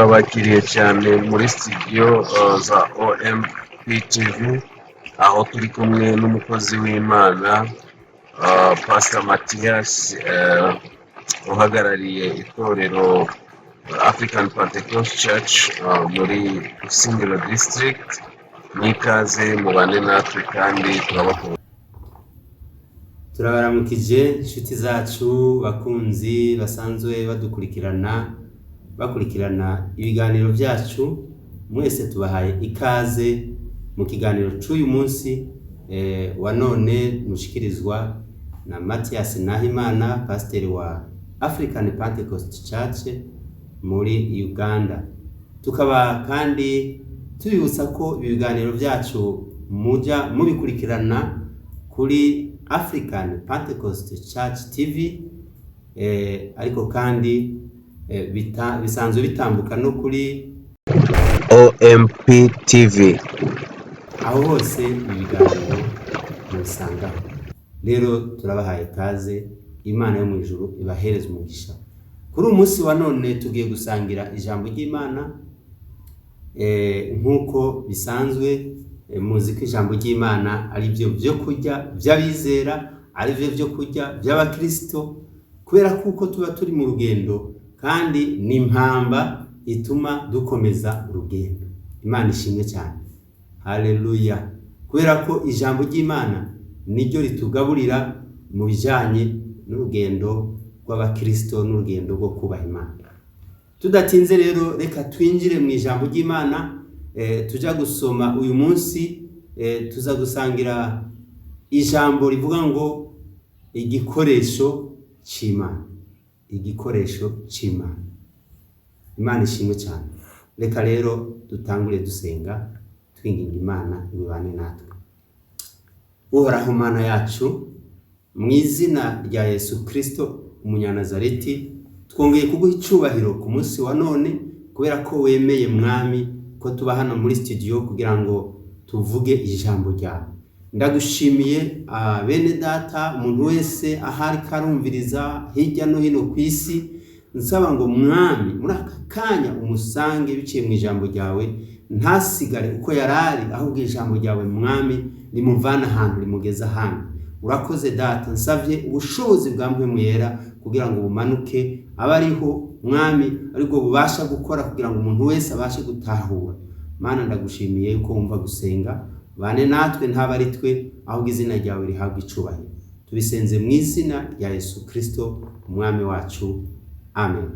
turabakiriye cyane muri studio za OMP TV, aho turi kumwe n'umukozi w'Imana Pastor Mathias uhagarariye itorero African Pentecost Church muri Singiro District. N'ikaze mubane natwe kandi turabakunda. Turabaramukije inshuti zacu bakunzi basanzwe bakurikirana ibiganiro byacu, mwese tubahaye ikaze mu kiganiro cy'uyu munsi wa none mushikirizwa na Mathias Nahimana, pastor wa African Pentecost Church muri Uganda. Tukaba kandi tubibutsa ko ibiganiro byacu muja mubikurikirana kuri African Pentecost Church TV, ariko kandi bisanzwe bitambuka no kuri OMP TV. Aho hose ibiganiro musanga. Rero turabahaye kaze, Imana yo mu ijuru ibahereze umugisha. Kuri umunsi wa none tugiye gusangira ijambo ry'Imana, nkuko bisanzwe muzi ko ijambo ry'Imana ari byo kurya by'abizera, ari byo kurya by'abakristo, kubera kuko tuba turi mu rugendo kandi ni impamba ituma dukomeza urugendo. Imana ishimwe cyane, haleluya, kubera ko ijambo ry'Imana niryo ritugaburira mu bijanye n'urugendo rw'abakristo n'urugendo rwo kubaha Imana. Tudatinze rero reka twinjire mu ijambo ry'Imana. Tuja gusoma uyu munsi, tuza gusangira ijambo rivuga ngo igikoresho c'Imana. Igikoresho c'Imana. Imana ishimwe cyane. Reka rero dutangure dusenga twinginga Imana ibane natwe. Uhoraho Mana yacu, mu izina rya Yesu Kristo umunyanazareti, twongeye kuguha icubahiro ku munsi wa none, kubera ko wemeye mwami ko tuba hano muri studio kugira ngo tuvuge ijambo ryawe. Ndagushimiye bene data, umuntu wese ahari karumviriza hirya no hino ku isi, nsaba ngo mwami muri aka kanya umusange biciye mu ijambo ryawe, ntasigare uko yarari, ahubwo ijambo ryawe mwami rimuvana ahantu rimugeza ahandi. Urakoze data, nsavye ubushobozi bwa Mpwemu Yera kugira ngo bumanuke abariho mwami, ariko bubasha gukora kugira ngo umuntu wese abashe gutahura. Mana ndagushimiye yuko wumva gusenga, bane natwe ntaba ari twe, ahubwo izina ryawe rihabwa icubahiro. Tubisenze mu izina rya Yesu Kristo umwami wacu, amen.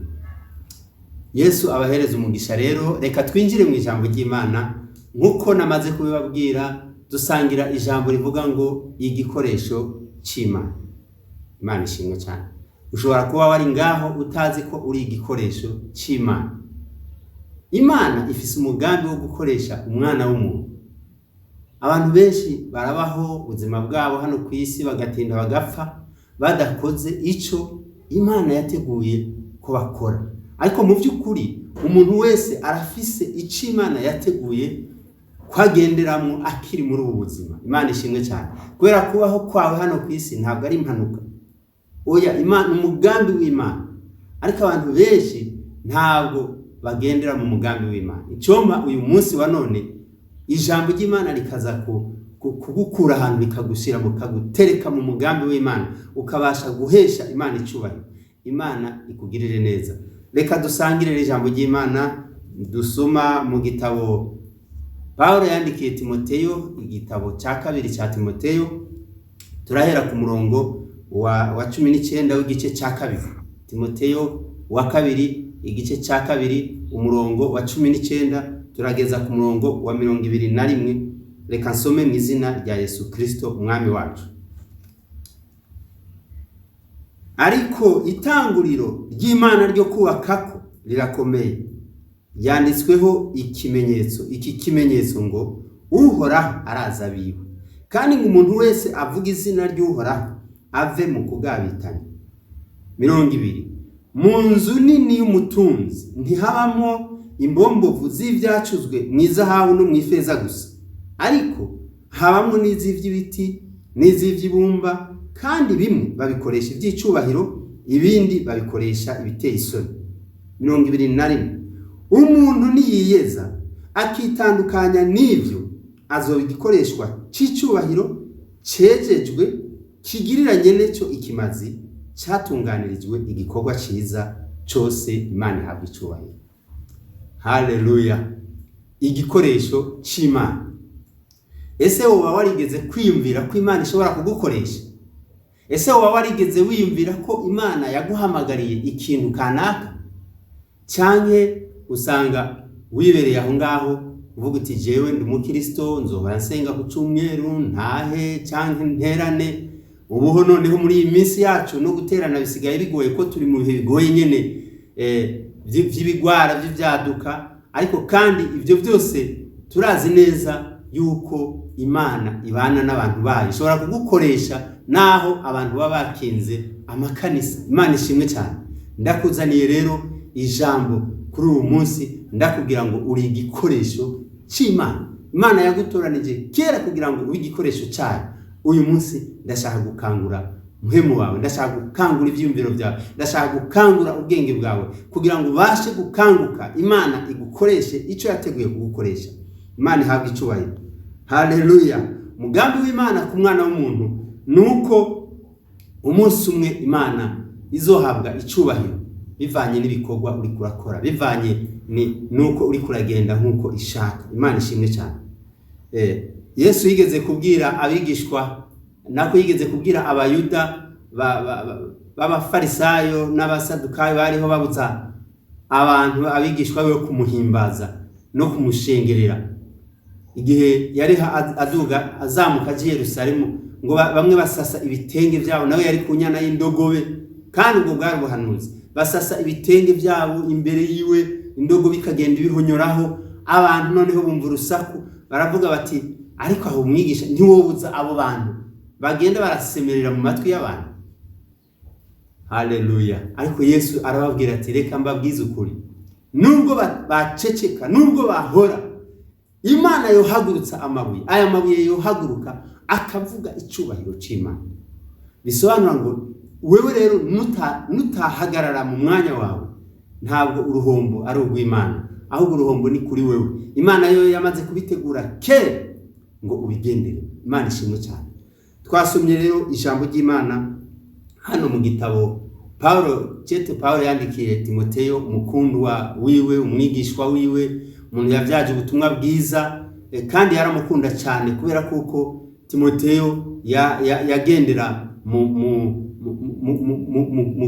Yesu abahereze umugisha. Rero reka twinjire mu ijambo ry'Imana. Nkuko namaze kubibabwira, dusangira ijambo rivuga ngo igikoresho c'Imana. Imana ishimwe cyane. Ushobora kuba wari ngaho utazi ko uri igikoresho c'Imana. Imana ifise umugambi wo gukoresha umwana w'umuntu. Abantu benshi barabaho ubuzima bwabo hano ku isi bagatinda bagapfa badakoze ico Imana yateguye ko bakora. Ariko mu by'ukuri umuntu wese arafise ico Imana yateguye kwagenderamo akiri muri ubu buzima. Imana ishimwe cyane. Kubera kubaho kwawe hano ku isi ntabwo ari impanuka. Oya, Imana umugambi w'Imana. Ariko abantu benshi ntabwo bagendera mu mugambi w'Imana. Icomba uyu munsi wa none ijambo ry'Imana rikaza kugukura ahantu bikagushira mukagutereka mu mugambi w'Imana, ukabasha guhesha Imana icubahiro. Imana ikugirire neza. Reka dusangire ijambo ry'Imana dusoma mu gitabo Paulo yandikiye Timoteyo, igitabo cya kabiri cya Timoteyo, turahera ku murongo wa 19 w'igice cya kabiri. Timoteyo wa kabiri igice cya kabiri umurongo wa 19 turageza ku murongo wa 21. Reka nsome mu izina rya Yesu Kristo umwami wacu. Ariko itanguriro ry'Imana ryo kubakako rirakomeye, yanditsweho ikimenyetso. Iki kimenyetso ngo Uhoraho araza abiwe, kandi ngo umuntu wese avuga izina ry'Uhoraho ave mu kugabitanya. 20. Mu nzu nini y'umutunzi ntihabamo imbombovu z'ivyacuzwe mu izahabu no mu ifeza gusa, ariko habamo n'iz'ivy'ibiti n'iz'ivy'ibumba, kandi bimwe babikoresha iby'icubahiro, ibindi babikoresha ibiteye isoni. 21. umuntu niyiyeza akitandukanya n'ivyo azoba igikoreshwa c'icubahiro cejejwe kigiriranye neco ikimazi catunganirijwe igikorwa ciza cose. Imana ihabwa icubahiro. Haleluya! Igikoresho c'Imana. Ese woba warigeze kwiyumvira ko Imana ishobora kugukoresha? Ese woba warigeze wiyumvira ko Imana yaguhamagariye ikintu kanaka? Canke usanga wibereye aho ngaho uvuga uti jewe ndi umukristo, nzohora nsenga ku cyumweru, ntahe canke nterane. Ubuho noneho muri iyi minsi yacu no guterana bisigaye bigoye ko turi mu bihe bigoye nyene vy'ibigwara vy'ivyaduka, ariko kandi ivyo byose turazi neza yuko Imana ibana n'abantu bayo, ishobora kugukoresha naho abantu baba bakinze amakanisa. Imana ishimwe cyane. Ndakuzaniye rero ijambo kuri uyu munsi ndakubwira ngo uri igikoresho c'Imana. Imana yagutoranije kera kugira ngo ube igikoresho cyayo. Uyu munsi ndashaka gukangura muhemu wawe, ndashaka gukangura ivyumviro byawe, ndashaka gukangura ubwenge bwawe kugira ngo ubashe gukanguka, Imana igukoreshe ico yateguye kugukoresha. Imana ihabwa icubahiro. Haleluya! Mugambi w'Imana ku mwana w'umuntu nuko umunsi umwe Imana izohabwa icubahiro bivanye n'ibikorwa uri kurakora, bivanye nuko uri kuragenda nkuko ishaka. Imana ishimwe cyane. Yesu yigeze kubwira abigishwa, nako yigeze kubwira abayuda b'abafarisayo n'abasadukayo bariho babuza abantu abigishwa be kumuhimbaza no kumushengerera. Igihe yari aduga azamuka aje Yerusalemu, ngo bamwe basasa ibitenge byabo, nawe yari kunyana y'indogobe, kandi ubwo bwari buhanuzi. Basasa ibitenge byabo imbere yiwe, indogobe ikagenda ibihonyoraho. Abantu noneho bumva urusaku, baravuga bati ariko aho umwigisha ntiwobuza abo bantu bagenda barasemerera mu matwi y'abantu. Haleluya! Ariko Yesu arababwira ati reka mbabwize ukuri, nubwo baceceka, nubwo bahora, Imana yohagurutsa amabuye, aya mabuye yohaguruka akavuga icubahiro c'Imana. Bisobanura ngo wewe rero nutahagarara mu mwanya wawe, ntabwo uruhombo ari urw'Imana, ahubwo uruhombo ni kuri wewe. Imana yo yamaze kubitegura kera ngo ubigendere. Imana ishimwe cyane. Twasomye rero ijambo ry'Imana hano mu gitabo Paulo yandikiye Timoteyo, umukundwa wiwe, umwigishwa wiwe, umuntu yavyaje ubutumwa bwiza, kandi yaramukunda cyane kubera kuko Timoteyo yagendera mu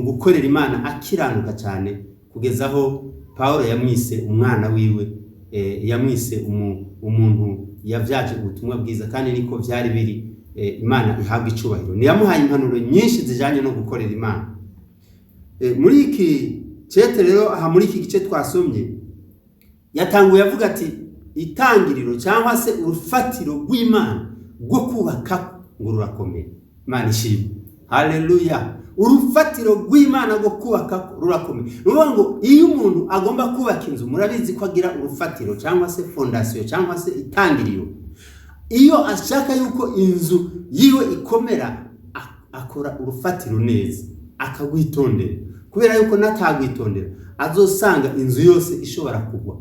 gukorera Imana akiranuka cyane, kugeza aho Paulo yamwise umwana wiwe, yamwise umuntu yavyaje ubutumwa bwiza, kandi niko vyari biri. Imana ihabwa icubahiro. Niyamuhaye impanuro nyinshi zijanye no gukorera Imana. Muri iki cete rero, aha muri iki gice twasomye, yatanguye avuga ati itangiriro cyangwa se urufatiro rw'Imana rwo kubaka ngo rurakomeye. Imana ishimwe. Haleluya! Urufatiro rw'Imana rwo kubaka rurakomeye. Nuvuga ngo iyo umuntu agomba kubaka inzu, murabizi ko agira urufatiro cyangwa se fondation cyangwa se itangiriro. Iyo ashaka yuko inzu yiwe ikomera, akora urufatiro neza, akagwitondera, kubera yuko natagwitondera azosanga inzu yose ishobora kugwa.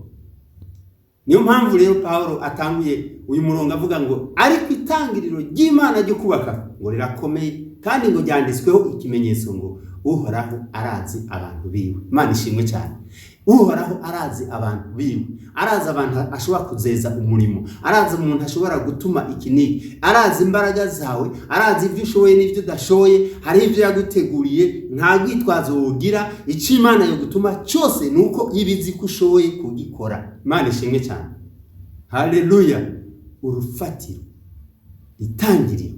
Niyo mpamvu rero Paulo atanguye uyu murongo avuga ngo ariko itangiriro ry'Imana ryo kubaka ngo rirakomeye, kandi ngo ryanditsweho ikimenyetso ngo Uhoraho arazi abantu biwe. Imana ishimwe cyane. Uhoraho arazi abantu biwe, arazi abantu ashobora kuzeza umurimo, arazi umuntu ashobora gutuma ikiniki, arazi imbaraga zawe, arazi ibyo ushoboye n'ibyo udashoboye, hari ibyo yaguteguriye, nta gwitwazo wogira. Icyo Imana yo gutuma cyose nuko ibizi ko ushoboye kugikora. Imana ishimwe cyane. Haleluya! Urufatiro, itangiriro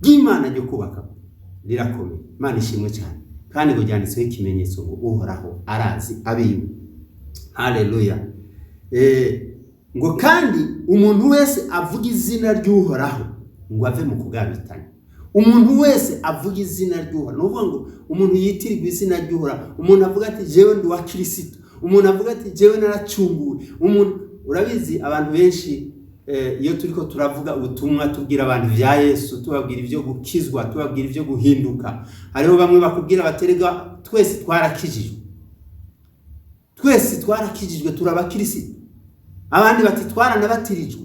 ry'Imana ryo kubaka rirakomeye. Imana ishimwe cyane, kandi ngo ryanditseho ikimenyetso ngo Uhoraho arazi abiwe. Haleluya! Ngo kandi umuntu wese avuga izina ry'Uhoraho ngo ave mu kugabitanya. Umuntu wese avuga izina ry'Uhoraho, nuvuga ngo umuntu yitirirwa izina ry'Uhoraho, umuntu avuga ati jewe ndi wa Kristo, umuntu avuga ati jewe naracunguwe. Umuntu, urabizi abantu benshi iyo turiko turavuga ubutumwa tubwira abantu vya Yesu, tubabwira ivyo gukizwa, tubabwira ivyo guhinduka, hariho bamwe bakubwira baterega twese twarakijijwe, twese twarakijijwe turabakirisitu, abandi bati twaranabatirijwe,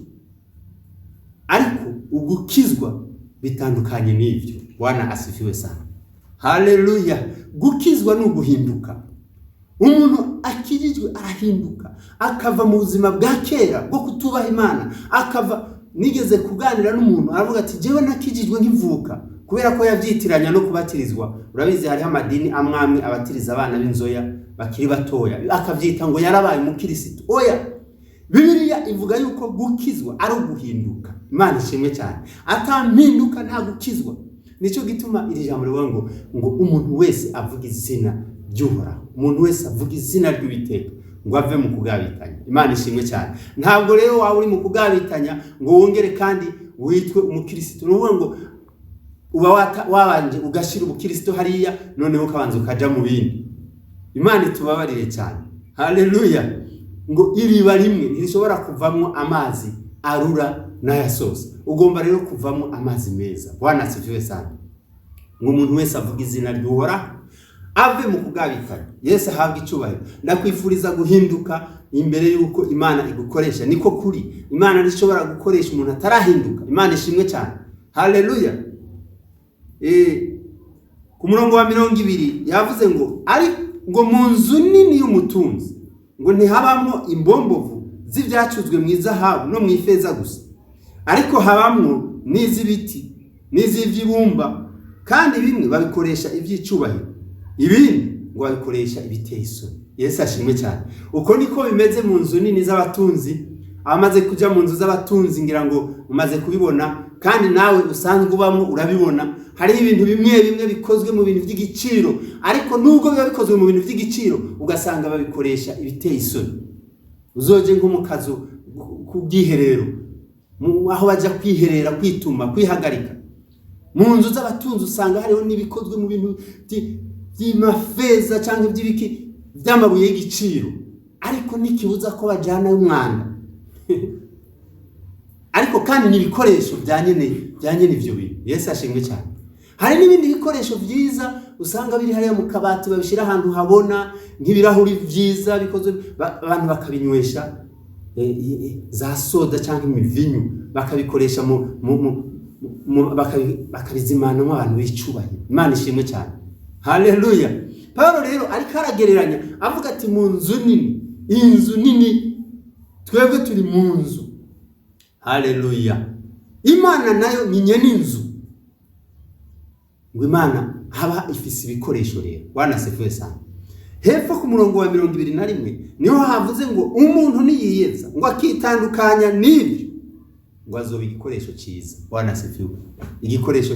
ariko ugukizwa bitandukanye n'ivyo. Bwana asifiwe sana. Haleluya. Gukizwa ni uguhinduka. Umuntu akijijwe arahinduka, akava mu buzima bwa kera bwo kutubaha Imana, akava. Nigeze kuganira n'umuntu aravuga ati jewe nakijijwe nkivuka, kubera ko yavyitiranya no kubatirizwa. Urabizi hari amadini amwamwe abatiriza abana b'inzoya bakiri batoya, akavyita ngo yarabaye umukirisitu. Oya, Bibiliya ivuga yuko gukizwa ari uguhinduka. Imana ishimwe cyane. Atampinduka nta gukizwa. Nico gituma iri jambo rivuga ngo umuntu wese avuga izina ry'Uhoraho, umuntu wese avuga izina ry'Uwiteka ngo ave mu kugabitanya. Imana ishimwe cyane. Ntabwo rero wawe uri mu kugabitanya ngo wongere kandi witwe umukirisitu. Nuvuga ngo uba wabanje ugashira ubukirisitu hariya, noneho ukabanza ukaja mu bindi. Imana itubabarire cyane. Haleluya. Ngo iriba rimwe ntirishobora kuvamwo amazi arura n'ayasosa. Ugomba rero kuvamwo amazi meza. Bwana asifiwe sana. Ngo umuntu wese avuga izina ry'Uhoraho ave mu kugabitanya. Yesu ahabwa icubahiro. Ndakwifuriza guhinduka imbere yuko Imana igukoresha. Niko kuri. Imana ntishobora gukoresha umuntu atarahinduka. Imana ishimwe cyane. Haleluya. Ku murongo wa 20 yavuze ngo ari ngo mu nzu nini y'umutunzi ngo ntihabamwo imbombovu z'ivyacuzwe mu izahabu no mu ifeza gusa, ariko habamwo n'izibiti n'iz'ivyibumba, kandi bimwe babikoresha ivy'icubahiro, ibindi ngo babikoresha ibiteye isoni. Yesu ashimwe cyane. Uko niko bimeze mu nzu nini z'abatunzi. Abamaze kuja mu nzu z'abatunzi ngira ngo umaze kubibona, kandi nawe usanzwe ubamwo urabibona. Hari ibintu bimwe bimwe bikozwe mu bintu by'igiciro, ariko nubwo biba bikozwe mu bintu by'igiciro ugasanga babikoresha ibiteye isoni. Uzoje nko mu kazu kubwiherero, aho baja kwiherera, kwituma, kwihagarika. Mu nzu z'abatunzi usanga hariho nibikozwe mu bintu by'imafeza cyangwa by'ibiki by'amabuye y'igiciro, ariko nikibuza ko bajana y'umwanda. Ariko kandi n'ibikoresho byanyene ivyo bintu. Yesu ashimwe cyane. Hari n'ibindi bikoresho byiza usanga biri hariya mu kabati babishira ahantu habona, nk'ibirahuri byiza bikozwe abantu bakabinywesha za soda cyangwa imivinyu, bakabikoresha bakabizimana mu abantu bicubahiro. Imana ishimwe cyane. Haleluya. Paulo rero ariko aragereranya avuga ati mu nzu nini, inzu nini, twebwe turi mu nzu. Haleluya. Imana nayo ni nyene inzu. Ngo Imana haba ifise ibikoresho rero. Bwana asifiwe sana. Hepfo ku murongo wa 21 niho havuze ngo umuntu niyiyeza ngo akitandukanya n'ibyo ngo azoba igikoresho cyiza. Bwana asifiwe. Igikoresho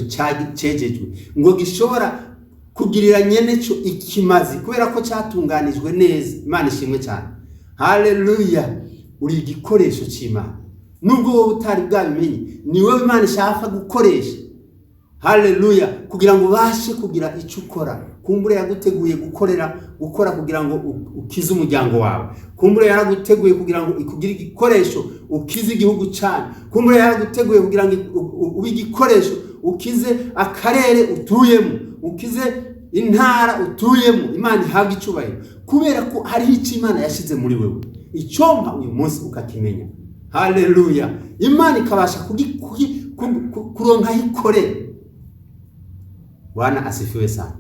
cegejwe ngo gishobora kugirira nyene cyo ikimazi kubera ko cyatunganijwe neza. Imana ishimwe cyane. Haleluya. Uri igikoresho cy'Imana. Nubwo wowe utari bwabimenye, ni wowe Imana ishaka gukoresha. Haleluya. Kugira ngo bashe kugira icyo ukora. Kumbure yaguteguye gukora kugira ngo ukize umuryango wawe. Kumbure yaraguteguye kugira ngo ikugire igikoresho ukize igihugu cyane. Kumbure yaraguteguye kugira ngo ubigikoresho ukize akarere utuyemo, ukize intara utuyemo. Imana ihabwa icubahiro kubera ko hari icyo Imana yashize muri wewe. Icyompa uyu munsi ukakimenya. Haleluya. Imana ikabasha kuronka ikore. Bwana asifiwe sana.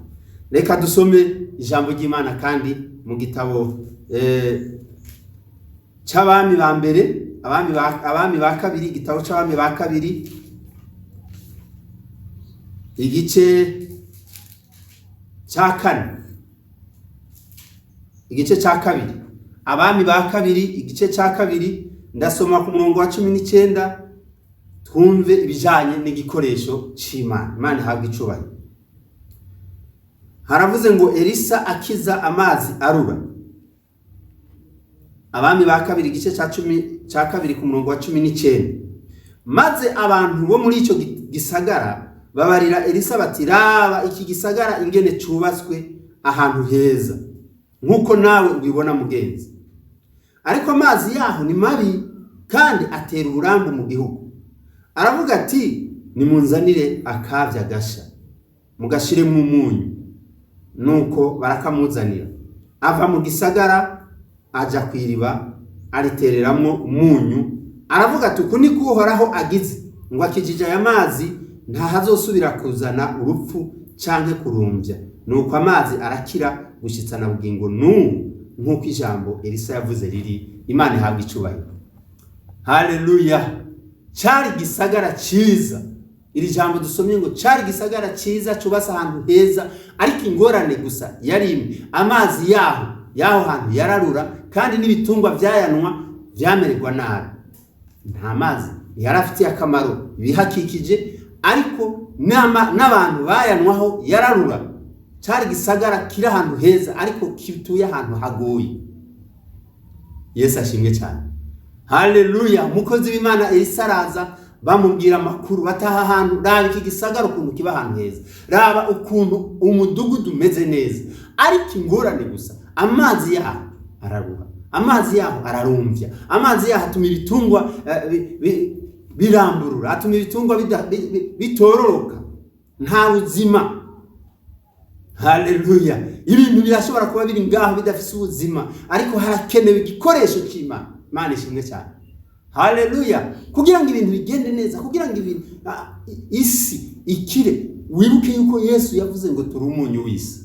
Reka dusome ijambo ry'Imana kandi mu gitabo cy'abami ba mbere, abami ba kabiri, igitabo cy'abami ba kabiri igice cya 4, igice cya 2, abami ba kabiri igice cya 2. Ndasoma ku murongo wa 19 twumve ibijanye n'igikoresho cy'Imana. Imana ihabwa icubahiro. Haravuze ngo Elisa akiza amazi arura. Abami ba kabiri igice cya 2 ku murongo wa 19. Maze abantu bo muri icyo gisagara babarira Elisa bati, raba iki gisagara ingene cyubatswe ahantu heza, nkuko nawe ubibona mugenzi. Ariko amazi yaho ni mabi kandi atera uburambu mu gihugu. Aravuga ati, nimunzanire akavya gasha mugashiremo umunyu. Nuko barakamuzanira. Ava mu gisagara aja kwiriba aritereramwo umunyu, aravuga ati uku niko Uhoraho agize, ngo akijije aya mazi ntahazosubira kuzana urupfu canke kurumvya, nuko amazi arakira gushitsa na bugingo n'ubu, nk'uko ijambo Elisa yavuze riri. Imana ihabwa icubahiro. Haleluya. Cari gisagara ciza, iri jambo dusomye ngo cari gisagara ciza cubasa ahantu heza, ariko ingorane gusa yarimwe amazi yaho hantu yararura, kandi n'ibitungwa vyayanwa vyamererwa nabi. Nta mazi yarafitiye akamaro bihakikije, ariko n'abantu bayanwaho yararura. Cari gisagara kiri ahantu heza, ariko kituye ahantu hagoye. Yesu ashimwe cyane. Haleluya. Umukozi w'Imana Elisa araza, bamubwira amakuru, bataha ahantu, raba iki gisagara ukuntu kiba ahantu heza, raba ukuntu umudugudu umeze neza, ariko ingorane gusa amazi yaho ararura, amazi yaho ararumvya, amazi yaho atuma ibitungwa biramburura, atuma ibitungwa bitororoka, nta buzima. Haleluya. Ibintu birashobora kuba biri ngaho bidafise ubuzima, ariko harakenewe igikoresho cy'Imana. Imana ishimwe cyane. Haleluya. Kugira ngo ibintu bigende neza, kugira ngo ibintu isi ikire, wibuke yuko Yesu yavuze ngo turi umunyu w'isi.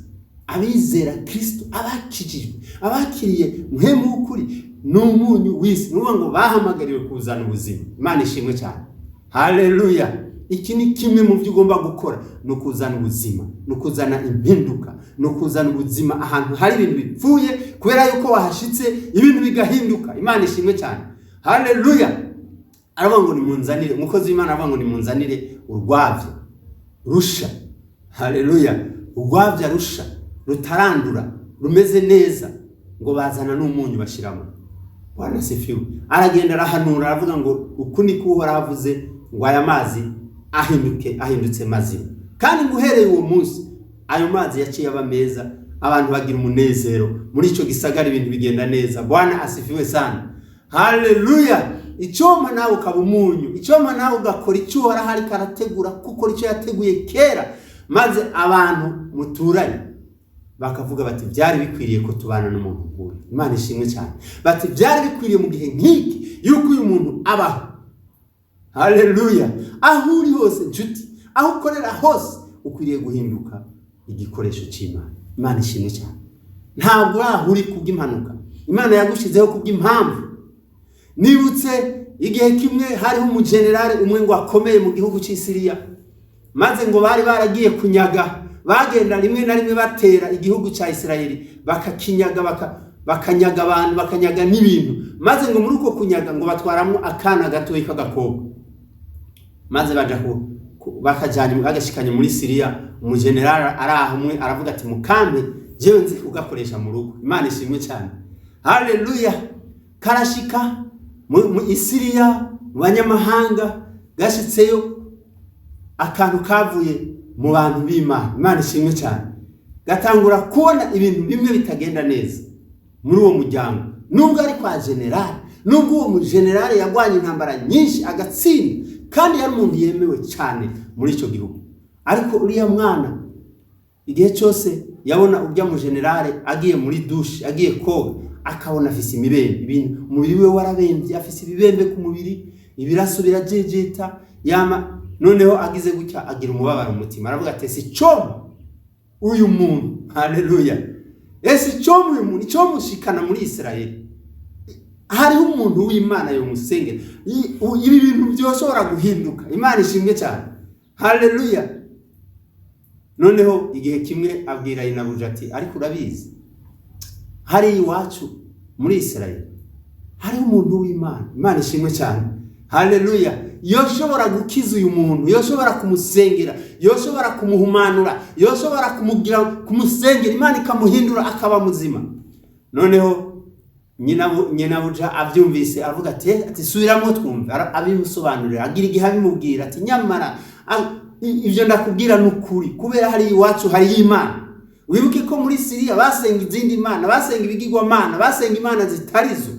Abizera Kristo, abakijijwe, abakiriye muhemu w'ukuri, n'umunyu w'isi, nuvuga ngo bahamagariwe kuzana ubuzima. Imana ishimwe cyane. Haleluya. Iki ni kimwe mu byo ugomba gukora, no kuzana ubuzima, no kuzana impinduka, no kuzana ubuzima ahantu hari ibintu bipfuye, kubera yuko wahashitse ibintu bigahinduka. Imana ishimwe cyane. Haleluya. Aravuga ngo nimunzanire, umukozi w'Imana aravuga ngo nimunzanire urwavya rusha. Haleluya. Urwavya rusha rutarandura, rumeze neza, ngo bazana n'umunyu bashiramo. Bwana sifiwe. Aragenda arahanura, aravuga ngo uku niko Uhoraho avuze, ngo aya mazi ahindutse mazima. Kandi nguhereye uwo munsi ayo mazi yaciye aba meza, abantu bagira umunezero, muri ico gisagara ibintu bigenda neza. Bwana asifiwe sana. Haleluya. Icoma nawe ukaba umunyu, icoma nawe ugakora icyo Uhoraho ariko arategura, kuko icyo yateguye kera, maze abantu muturanye bakavuga bati byari bikwiriye ko tubana n'umuntu nk'uyu. Imana ishimwe cyane. Bati byari bikwiriye mu gihe nk'iki yuko uyu muntu abaho. Haleluya. Aho uri hose nshuti, aho ukorera hose, ukwiriye guhinduka igikoresho cy'Imana. Imana ishimwe cyane. Ntabwo aho uri kubw'impanuka, Imana yagushizeho kubw'impamvu. Nibutse igihe kimwe hariho umugenerale umwe ngo akomeye mu gihugu cy'Isiriya, maze ngo bari baragiye kunyaga, bagenda rimwe na rimwe batera igihugu cya Isirayeli, bakakinyaga, bakanyaga abantu, bakanyaga n'ibintu, maze ngo muri uko kunyaga ngo batwaramo akana gatoyi k'agakobwa, maze baja bakajyana bagashikanye muri Siriya. Umugenerale araha umwe aravuga ati mukambe jewe nzi kugakoresha mu rugo. Imana ishimwe cyane. Haleluya. Karashika mu Isiriya, mu banyamahanga, gashitseyo akantu kavuye mu bantu b'Imana. Imana ishimwe cyane. Gatangura kubona ibintu bimwe bitagenda neza muri uwo muryango, nubwo ari kwa generale, nubwo uwo mugenerale yagwanye intambara nyinshi agatsinda, kandi yari umuntu yemewe cyane muri icyo gihugu. Ariko uriya mwana igihe cyose yabona urya mugenerale agiye muri dushe, agiye koga, akabona afise imibembe, ibintu umubiri we warabembye, afise ibibembe ku mubiri, ibiraso birajejeta, yama noneho agize gutya agira umubabaro mu mutima, aravuga ati si cyo uyu muntu. Haleluya. Ese cyo uyu muntu icyo mushikana muri Isirayeli, hariho umuntu w'Imana yo musengera, ibi bintu byoshobora guhinduka. Imana ishimwe cyane. Haleluya. Noneho igihe kimwe abwira inabuja ati ariko urabizi, hari iwacu muri Isirayeli hariho umuntu w'Imana. Imana ishimwe cyane. Haleluya. Yoshobora gukiza uyu muntu, yoshobora kumusengera, yoshobora kumuhumanura, yoshobora kumugira kumusengera, Imana ikamuhindura akaba muzima. Noneho nyinabuja abyumvise avuga ati subiramo twumve, abimusobanurira, agira igihe abimubwira ati nyamara ibyo ndakubwira n'ukuri, kubera hari iwacu hari Imana. Wibuke ko muri Siriya basenga izindi mana, basenga ibigirwamana, basenga imana zitarizo,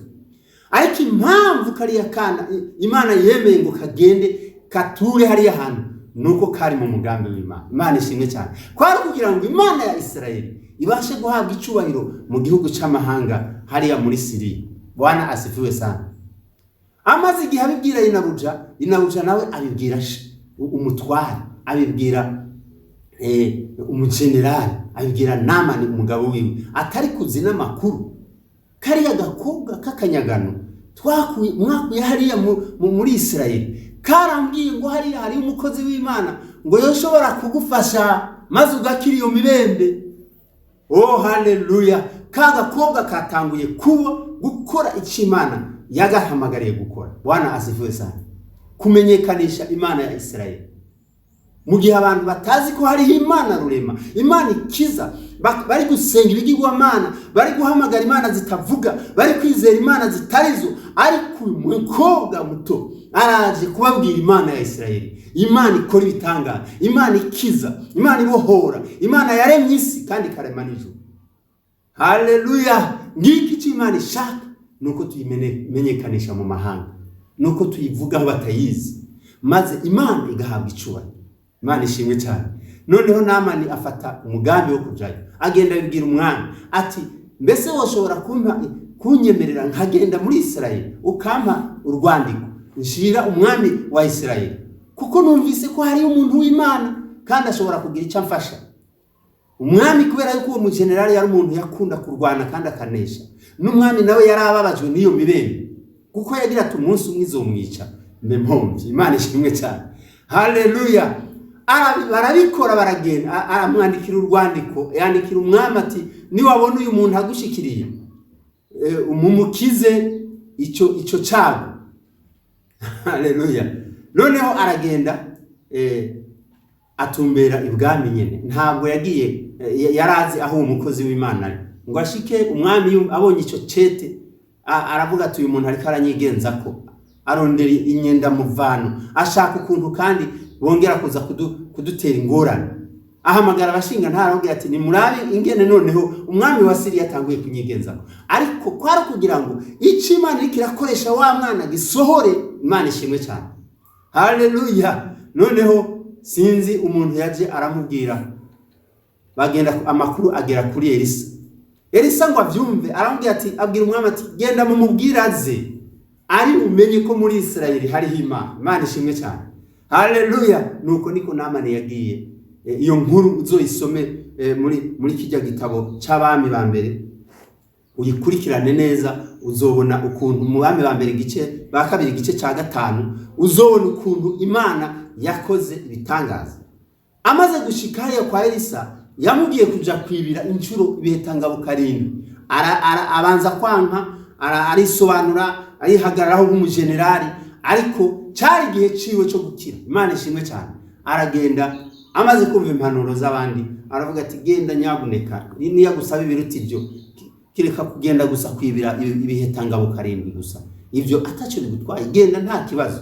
ariko impamvu kariya kana Imana yemeye ngo kagende kature hariya hantu nuko kari mu mugambi w'Imana. Imana ishimwe cyane. Kwari kugira ngo Imana ya Isirayeli ibashe guhabwa icubahiro mu gihugu c'amahanga hariya muri Siriya. Bwana asifiwe sana. Amaze igihe abibwira inabuja nawe abibwira umutware, abibwira umugenerali, abibwira Namani umugabo wiwe, atari kuzina makuru kariya gakobwa kakanyagano mwakuye hariya muri Isirayeli, karambwiye ngo hariya hari umukozi w'Imana ngo yoshobora kugufasha maze ugakira iyo mibembe. Oh haleluya! Kagakobwa katanguye gukora icimana yagahamagariye gukora. Bwana asifiwe sana. Kumenyekanisha Imana ya Isirayeli mu gihe abantu batazi ko hari Imana rurema, Imana ikiza, bari gusenga ibigirwamana, bari guhamagara Imana zitavuga, bari kwizera Imana zitarizo. Ariko umukobwa muto araje kubabwira Imana ya Isirayeli, Imana ikora ibitangaza, Imana ikiza, Imana ibohora, Imana yaremye isi kandi karema n'ijuru. Haleluya! Ngiki cy'Imana ishaka nuko tuyimenyekanisha mu mahanga, nuko tuyivugaho batayizi, maze Imana igahabwa icubahiro. Imana ishimwe cyane. Noneho Namani afata umugambi wo kujayo, agenda abibwira umwami ati, mbese woshobora kunyemerera nkagenda muri Isirayeli ukampa urwandiko nshira umwami wa Isirayeli, kuko numvise ko hari umuntu w'Imana kandi ashobora kugira icyo amfasha. Umwami kubera yuko uwo mugenerali yari umuntu yakunda kurwana kandi akanesha, n'umwami nawe yari ababajwe n'iyo mibembe, kuko yagira ati umunsi umwe izomwica mbempombye. Imana ishimwe cyane. Haleluya! Barabikora, baragenda, aramwandikira urwandiko, yandikira umwami ati, niwabona uyu muntu agushikiriye umumukize icyo cyago. Haleluya! Noneho aragenda atumbera ibwami nyene. Ntabwo yagiye yarazi aho umukozi w'Imana ari ngo ashike. Umwami abonye icyo cete aravuga ati, uyu muntu ariko aranyigenza ko, arondera inyenda muvano, ashaka ukuntu kandi bongera kuza kudutera ingorane. Ahamagara abashinga ntarabwira ati, ni murabe ingene noneho umwami wa Siriya yatanguye kunyigenza. Ariko kwari kugira ngo ico Imana ikirakoresha wa mwana gisohore. Imana ishimwe cyane. Haleluya! Noneho sinzi umuntu yaje aramubwira, bagenda amakuru agera kuri Elisa ngo avyumve, aramubwira ati, abwira umwami ati, genda mu mubwiraze ari umenye ko muri Isirayeli hari Imana. Imana ishimwe cyane. Haleluya! Nuko niko Namani yagiye. Iyo nkuru uzoyisome muri kijya gitabo c'abami ba mbere, uyikurikirane neza, uzobona ukuntu mu bami ba mbere igice ba kabiri igice ca 5, uzobona ukuntu Imana yakoze ibitangaza. Amaze gushika hariya kwa Elisa, yamubwiye kuja kwibira incuro ibihetangabo 7. Abanza kwanka, arisobanura, arihagararaho nk'umugenerali, ariko cyari igihe ciwe cyo gukira. Imana ishimwe cyane. Aragenda, amaze kumva impanuro z'abandi, aravuga ati, genda nyabuneka, niya gusaba ibiruti ibyo, kireka kugenda gusa kwibira ibihetangabo 7 gusa, ibyo atacyo bigutwaye, genda nta kibazo.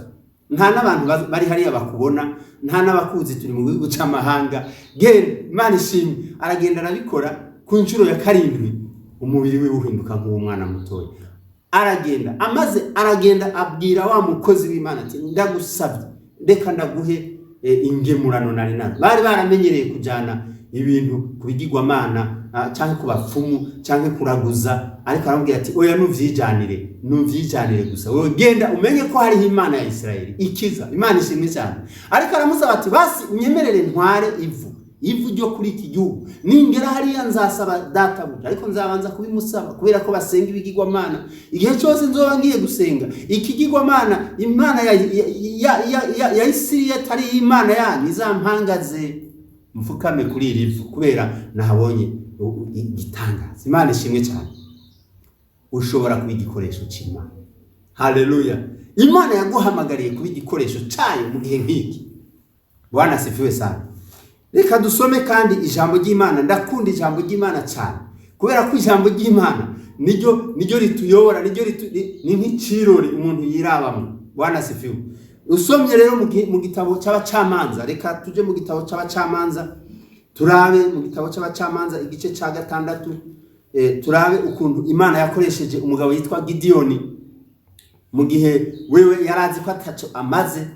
Nta n'abantu bari hariya bakubona, nta n'abakuzi, turi mu gihugu c'amahanga, genda. Imana ishimwe. Aragenda arabikora. Ku ncuro ya 7 umubiri we uhinduka nk'umwana mutoya. Aragenda abwira wa mukozi w'Imana ati, ndagusabye ndeka ndaguhe ingemurano nari nazo. Bari baramenyereye kujana ibintu kubigirwamana cyangwa kubapfumu cyangwa kuraguza, ariko aramubwira ati, oya nuvyijanire gusa, wowe genda umenye ko hari Imana ya Isirayeli ikiza. Imana ishimwe cyane. Ariko aramusaba ati, basi unyemerere ntware ivu ryo kuri iki gihugu, ningera hariya nzasaba databuja, ariko nzabanza kubimusaba kubera ko basenga ibigirwamana. Igihe cyose nzoba ngiye gusenga ikigirwamana, Imana ya Isiriya atari Imana yanyu, izampangaze mfukame kuri iri vu kubera nahabonye igitangaza. Imana ishimwe cyane. Ushobora kuba igikoresho cy'Imana. Haleluya! Imana yaguhamagariye kuba igikoresho cyayo mu gihe nk'iki. Bwana asifiwe sana. Reka dusome kandi ijambo ry'Imana. Ndakunda ijambo ry'Imana cyane, kubera ko ijambo ry'Imana niryo rituyobora, ni nk'icirori umuntu yirabamo. Bwana asifiwe. Usomye rero mu gitabo c'abacamanza, reka tuje mu gitabo c'abacamanza, turabe mu gitabo c'abacamanza igice ca 6, turabe ukuntu Imana yakoresheje umugabo yitwa Gideyoni mu gihe wewe yarazi ko ataco amaze,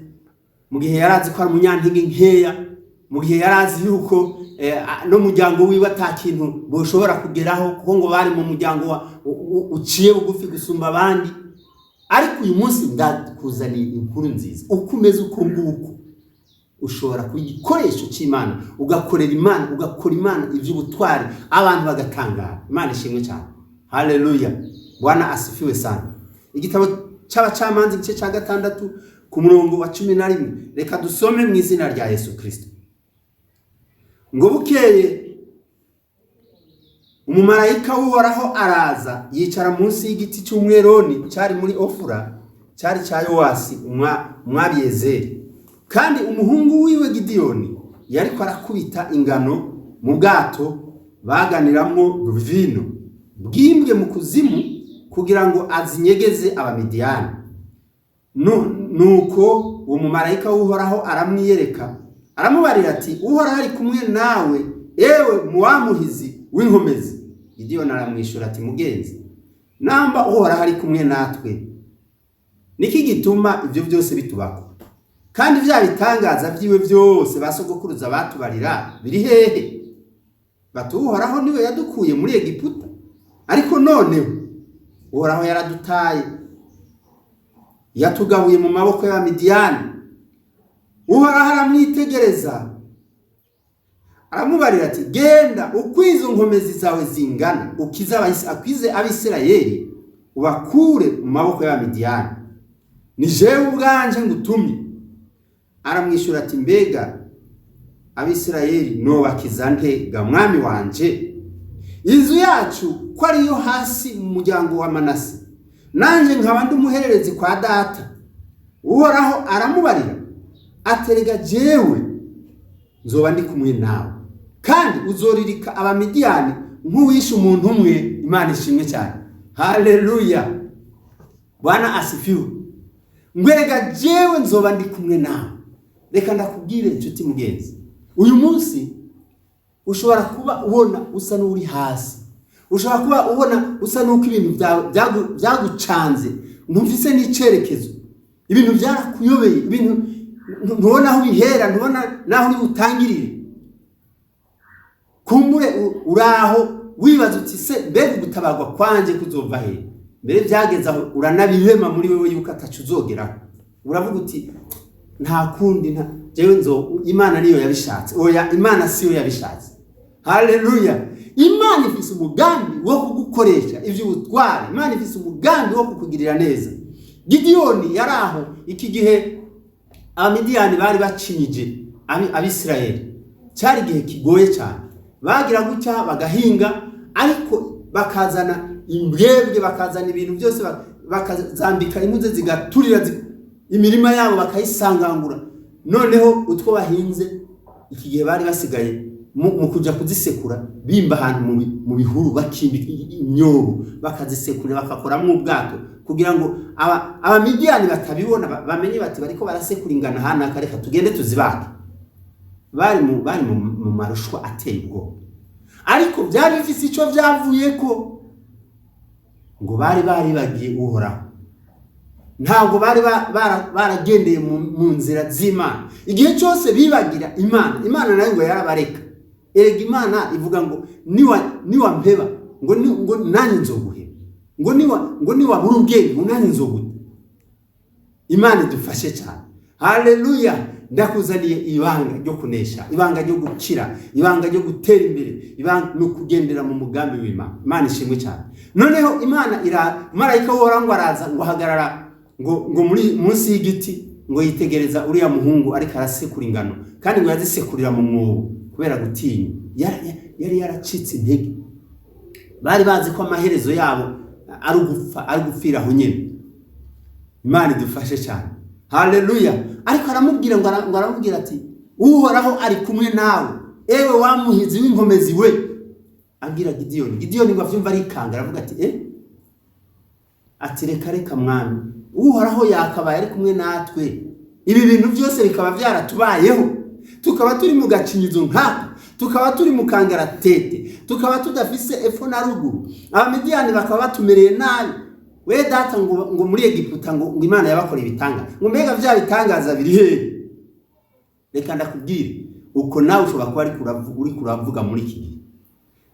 mu gihe yarazi ko ari umunyantege nkeya, mu gihe yarazi yuko no muryango wiwe atakintu boshobora kugeraho kuko ngo bari mu muryango uciye bugufi gusumba abandi. Ariko uyu munsi ndakuzaniye inkuru nziza, uko umeze uko nguko ushobora kuba igikoresho cy'Imana, ugakorera Imana, ugakora Imana iby'ubutwari, abantu bagatangara. Imana ishimwe cyane. Haleluya, Bwana asifiwe sana. Igitabo cy'Abacamanza igice cya 6 ku murongo wa 11, reka dusome mu izina rya Yesu Kristo. Ngo bukeye umumarayika w'Uhoraho araza yicara munsi y'igiti cy'umweroni cyari muri Ofura, cyari cya Yowasi umwabiyezeri. Kandi umuhungu wiwe Gidiyoni yariko arakubita ingano mu bwato baganiramwo vino bwimbwe mu kuzimu kugira ngo azinyegeze Abamidiyani. Nuko uwo mumarayika w'Uhoraho aramwiyereka, aramubarira ati, Uhoraho ari kumwe nawe, ewe muwamuhizi w'inkomezi. Gidiyoni aramwishura ati, mugenzi, namba Uhoraho ari kumwe natwe, niki gituma ibyo byose bitubako? Kandi bya bitangaza byiwe byose basogokuruza batubarira biri hehe? Batuhoraho niwe yadukuye muri Egiputa, ariko none Uhoraho yaradutaye, yatugabuye mu maboko y'Abamidiyani. Uhoraho aramwitegereza aramubarira ati, genda ukwize inkomezi zawe zingana, akwize Abisirayeli ubakure mu maboko y'Abamidiyani. Ni jewe ubwanje ngutumye. Aramwishura ati, mbega Abisirayeli nobakiza nte ga mwami wanje? Inzu yacu ko ariyo hasi mu muryango wa Manase, nanje nkaba ndumuhererezi kwa data. Uhoraho aramubarira aterega, jewe nzoba ndi kumwe nawe, kandi uzoririka Abamidiyani nk'uwishe umuntu umwe. Imana ishimwe cyane. Haleluya, Bwana asifiwe. Ngwega jewe nzoba ndi kumwe nawe. Reka ndakubwire inshuti mugenzi, uyu munsi ushobora kuba ubona usa n'uri hasi, ushobora kuba ubona usa n'uko ibintu byagucanze, ntumvise n'icerekezo, ibintu byarakuyobeye, ibintu ntubona aho bihera, ntubona naho utangirire. Kumbure uraho wibaza uti, se mbega gutabagwa kwanje kuzova he? Mbere byageza aho uranabihema muri wewe yuko atacu uzogeraho. Uravuga uti, nta kundi, jewe Imana niyo yabishatse. Oya, Imana siyo yabishatse. Haleluya. Imana ifise umugambi wo kugukoresha ivy'ubutwari. Imana ifise umugambi wo kukugirira neza. Gidiyoni yaraho iki gihe Abamidiyani bari bacinyije Abisirayeli. Cyari gihe kigoye cyane. Bagira gutya bagahinga, ariko bakazana imbwebwe, bakazana ibintu byose, bakazambika impuze zigaturira imirima yabo bakayisangangura. Noneho utwo bahinze iki gihe bari basigaye mu kuja kuzisekura, bimba ahantu mu bihuru, bakimbika imyobo bakazisekura, bakakoramo ubwato kugira ngo Abamidiyani batabibona, bamenye bati bariko barasekura ingana hana, kareka tugende tuzibake. Bari mu marushwa ateye ubwoba, ariko byari bifise ico byavuyeko, ngo bari bagiye Uhoraho. Ntabwo bari baragendeye mu nzira z'Imana. Igihe cyose bibagira Imana nayo ngo yarabareka. Erega Imana ivuga ngo niwa mpeba ngo nani nzoguheba, ngo niwa buri ubwenge ngo nani nzoguta. Imana idufashe cyane. Haleluya. Ndakuzaniye ibanga ryo kunesha, ibanga ryo gukira, ibanga ryo gutera imbere, ibanga no kugendera mu mugambi w'Imana. Imana ishimwe cyane. Noneho marayika w'Uhoraho araza ngo hagarara ngo muri munsi y'igiti, ngo yitegereza uriya muhungu ariko arasekura ingano, kandi ngo yazisekurira mu mwobo kubera gutinya. Yari yaracitse intege. Bari bazi ko amaherezo yabo ari gupfira aho nyene. Imana idufashe cyane. Haleluya. Ariko aramubwira ati, Uhoraho ari kumwe nawe, ewe wamuhizi w'inkomezi we. Abwira Gidiyoni ngo avyumva arikanga, aravuga ati reka mwami, Uhoraho yakabaye ari kumwe natwe, ibi bintu byose bikaba byaratubayeho, tukaba turi mu gacinyizo nkaka, tukaba turi mu kangaratete, tukaba tudafise epfo na ruguru, Abamidiyani bakaba batumereye nabi. We data ngo muri Egiputa ngo Imana yabakora ibitanga, ngo mbega bya bitangaza biri hehe? reka ndakubwire uko nawe ushobora kuba uri kuravuga muri iki gihe,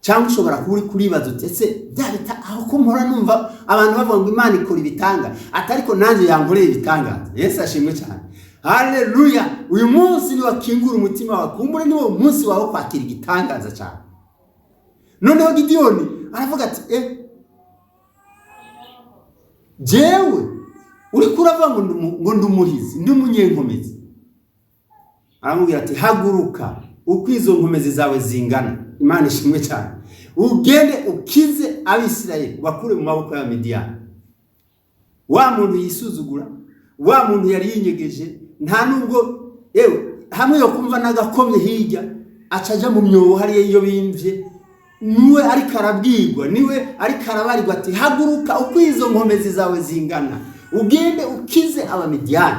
cyangwa ushobora kuba uri kuribaza uti ese byabita aho ko mpora numva abantu bavuga ngo Imana ikora ibitanga atariko nanjye yankoreye ibitangaza. Yesu ashimwe cyane, haleluya. Uyu munsi ni wakingura umutima wawe, kumbure ni wo munsi wawe kwakira igitangaza cyane. Noneho Gideyoni aravuga ati jewe uri kuravuga ngo ndumuhizi ndi umunyenkomezi. Aramubwira ati haguruka uko izo nkomezi zawe zingana. Imana ishimwe cyane. Ugende ukize Abisirayeli bakure mu maboko ya Midiyani. Wa muntu yisuzugura, wa muntu yari yinyegeje, nta nubwo hamwe yo kumva nagakomye hirya acaja mu myobo hariye iyo bimvye, niwe ariko arabwirwa, niwe ariko arabarirwa ati haguruka uko izo nkomezi zawe zingana, ugende ukize Abamidiyani,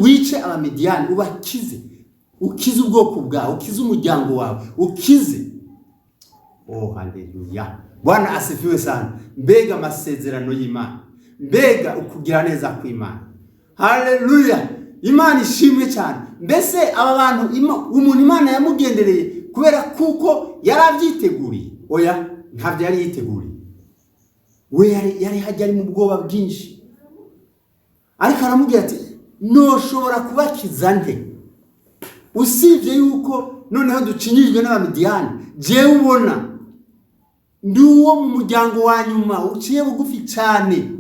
wice Abamidiyani, ubakize, ukize ubwoko bwawe, ukize umuryango wawe, ukize. Oh haleluya, Bwana asifiwe sana. Mbega amasezerano y'Imana, mbega ukugira neza kw'Imana. Haleluya, Imana ishimwe cyane. Mbese aba bantu umuntu Imana yamugendereye kubera kuko yaravyiteguriye? Oya, ntabyo yari yiteguriye. We yari hajya ari mu bwoba bwinshi, ariko aramubwira ati noshobora kubakiza nde usibye yuko noneho ducinyijwe n'Abamidiyani? Jewe ubona ndi uwo mu muryango wa nyuma uciye bugufi cyane.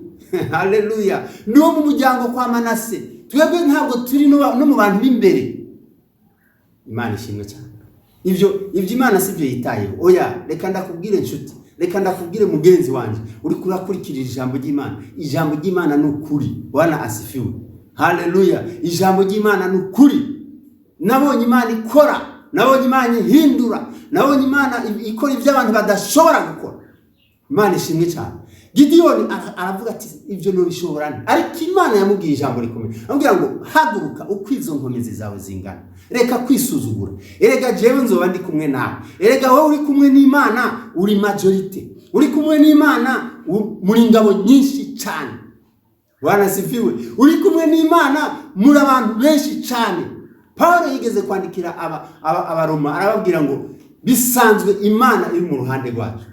Haleluya, ndi uwo mu muryango kwa Manase, twebwe ntabwo turi no mu bantu b'imbere. Imana ishimwe cyane. Ivyo Imana sivyo yitayeho. Oya, reka ndakubwire nshuti, reka ndakubwire mugenzi wanje uri kurakurikirira ijambo ry'Imana. Ijambo ry'Imana ni ukuri. Bwana asifiwe, haleluya. Ijambo ry'Imana ni ukuri. Nabonye Imana ikora, nabonye Imana ihindura, nabonye Imana ikora ibyo abantu badashobora gukora. Imana ishimwe cyane. Gideyoni aravuga ati ibyo no bishobora, ariko Imana yamubwiye ijambo rikomeye, amubwira ngo haguruka uko izo nkomezi zawe zingana, reka kwisuzugura. Erega jewe nzoba ndi kumwe nawe. Erega wowe uri kumwe n'Imana, uri majorite, uri kumwe n'Imana, muri ngabo nyinshi cyane. Bwana sifiwe, uri kumwe n'Imana, muri abantu benshi cyane. Paulo yigeze kwandikira Abaroma arababwira ngo bisanzwe Imana iri mu ruhande rwacu,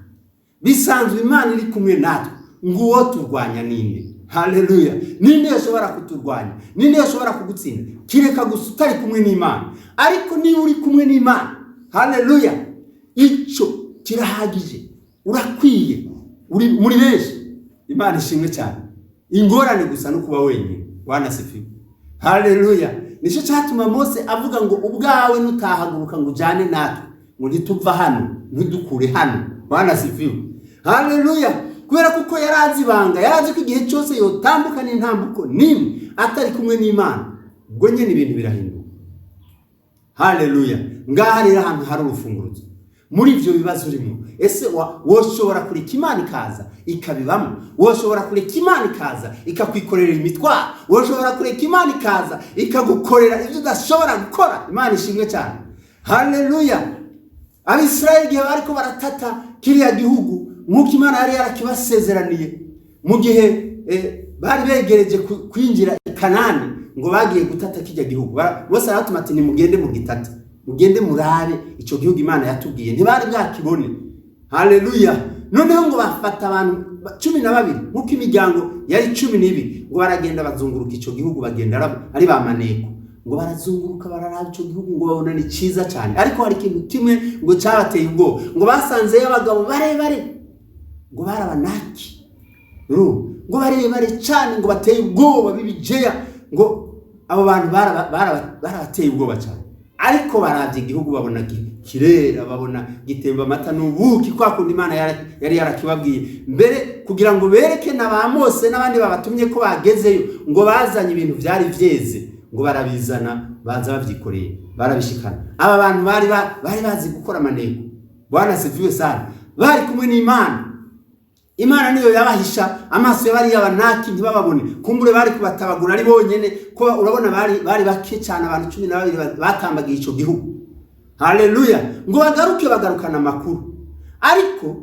bisanzwe Imana iri kumwe natwe, nguwo turwanya ninde? Haleluya, ninde yashobora kuturwanya? Ninde yashobora kugutsinda? Kireka gusa utari kumwe n'Imana. Ariko niba uri kumwe n'Imana, haleluya, icyo kirahagije, urakwiye, uri muri benshi. Imana ishimwe cyane. Ingorane gusa no kuba wenyine. Bwana sifiwe, haleluya. Nisho cyatuma Mose avuga ngo ubwawe nutahaguruka ngo ujane natwe, ngo ntituva hano, ntidukure hano. Bwana sifiwe, haleluya. Kubera kuko yarazi banga, yarazi ko igihe cyose yotambuka n'intambuko nimwe atari kumwe n'Imana, ubwo nyene ibintu birahinduka. Haleluya. Ngaha rero ahantu hari urufunguruzo muri ivyo bibazo urimo. Ese woshobora kureka Imana ikaza ikabibamo? Woshobora kureka Imana ikaza ikakwikorera imitwaro? Woshobora kureka Imana ikaza ikagukorera ibyo udashobora gukora? Imana ishimwe cyane, haleluya. Abisirayeli gihe bariko baratata kiriya gihugu nk'uko Imana yari yarakibasezeraniye, mu gihe bari begereje kwinjira i Kanani, ngo bagiye gutata kijya gihugu, bose aratuma ati nimugende mu gitata, mugende murabe ico gihugu Imana yatubwiye. Ntibari bwakibone. Haleluya. Noneho ngo bafata abantu 12 nk'uko imiryango yari 12, ngo baragenda bazunguruka ico gihugu, bagenda ari bamaneko, ngo barazunguruka bararaba ico gihugu, ngo babona ni ciza cyane. Ariko hari ikintu kimwe ngo cyabateye ubwo, ngo basanze y'abagabo barebare, ngo barabanaki, ngo barebare cyane, ngo bateye ubwoba bibijeya, ngo abo bantu barabateye ubwoba cyane. Ariko baravye igihugu babona kirera, babona gitemba amata n'ubuki, kwa kundi Imana yari yarakibabwiye mbere, kugira ngo bereke na ba Mose n'abandi babatumye ko bagezeyo, ngo bazanye ibintu byari vyeze, ngo barabizana, baza bavyikoreye, barabishikana. Aba bantu bari bazi gukora amaneko. Bwana sifiwe sana. Bari kumwe n'Imana. Imana niyo yabahisha amaso y'abari y'abanaki ntibababone. Kumbure bari kubatabagura ari bonyene, ko urabona bari bake cyane, abantu 12 batambagiye ico gihugu. Haleluya. Ngo bagarukana amakuru. Ariko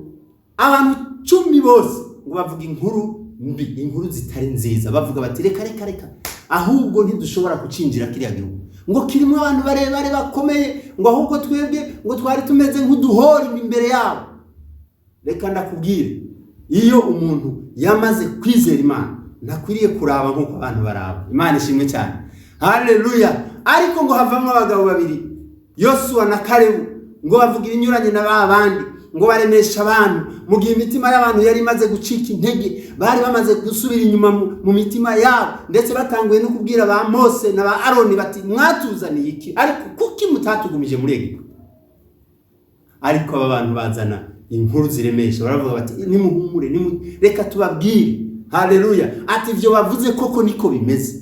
abantu 10 bose ngo bavuga inkuru mbi, inkuru zitari nziza. Bavuga bati reka ahubwo ntidushobora kucinjira kiriya gihugu. ngo kirimo abantu barebare bakomeye, ngo ahubwo twebwe ngo twari tumeze nk'uduhori imbere yabo. Reka ndakubwire, iyo umuntu yamaze kwizera Imana ntakwiriye kuraba nk'uko abantu baraba. Imana ishimwe cyane, haleluya. Ariko ngo havamo abagabo babiri, Yosuwa na Kalebu, ngo bavugira inyuranye na babandi, ngo baremesha abantu mu gihe imitima y'abantu yari imaze gucika intege, bari bamaze gusubira inyuma mu mitima yabo, ndetse batanguye no kubwira ba Mose na ba Aroni bati mwatuzaniye iki, ariko kuki mutatugumije muri Egiputa? Ariko aba bantu bazana inkuru ziremesha, baravuga bati nimuhumure, reka tubabwire, haleluya, ati ivyo bavuze koko niko bimeze.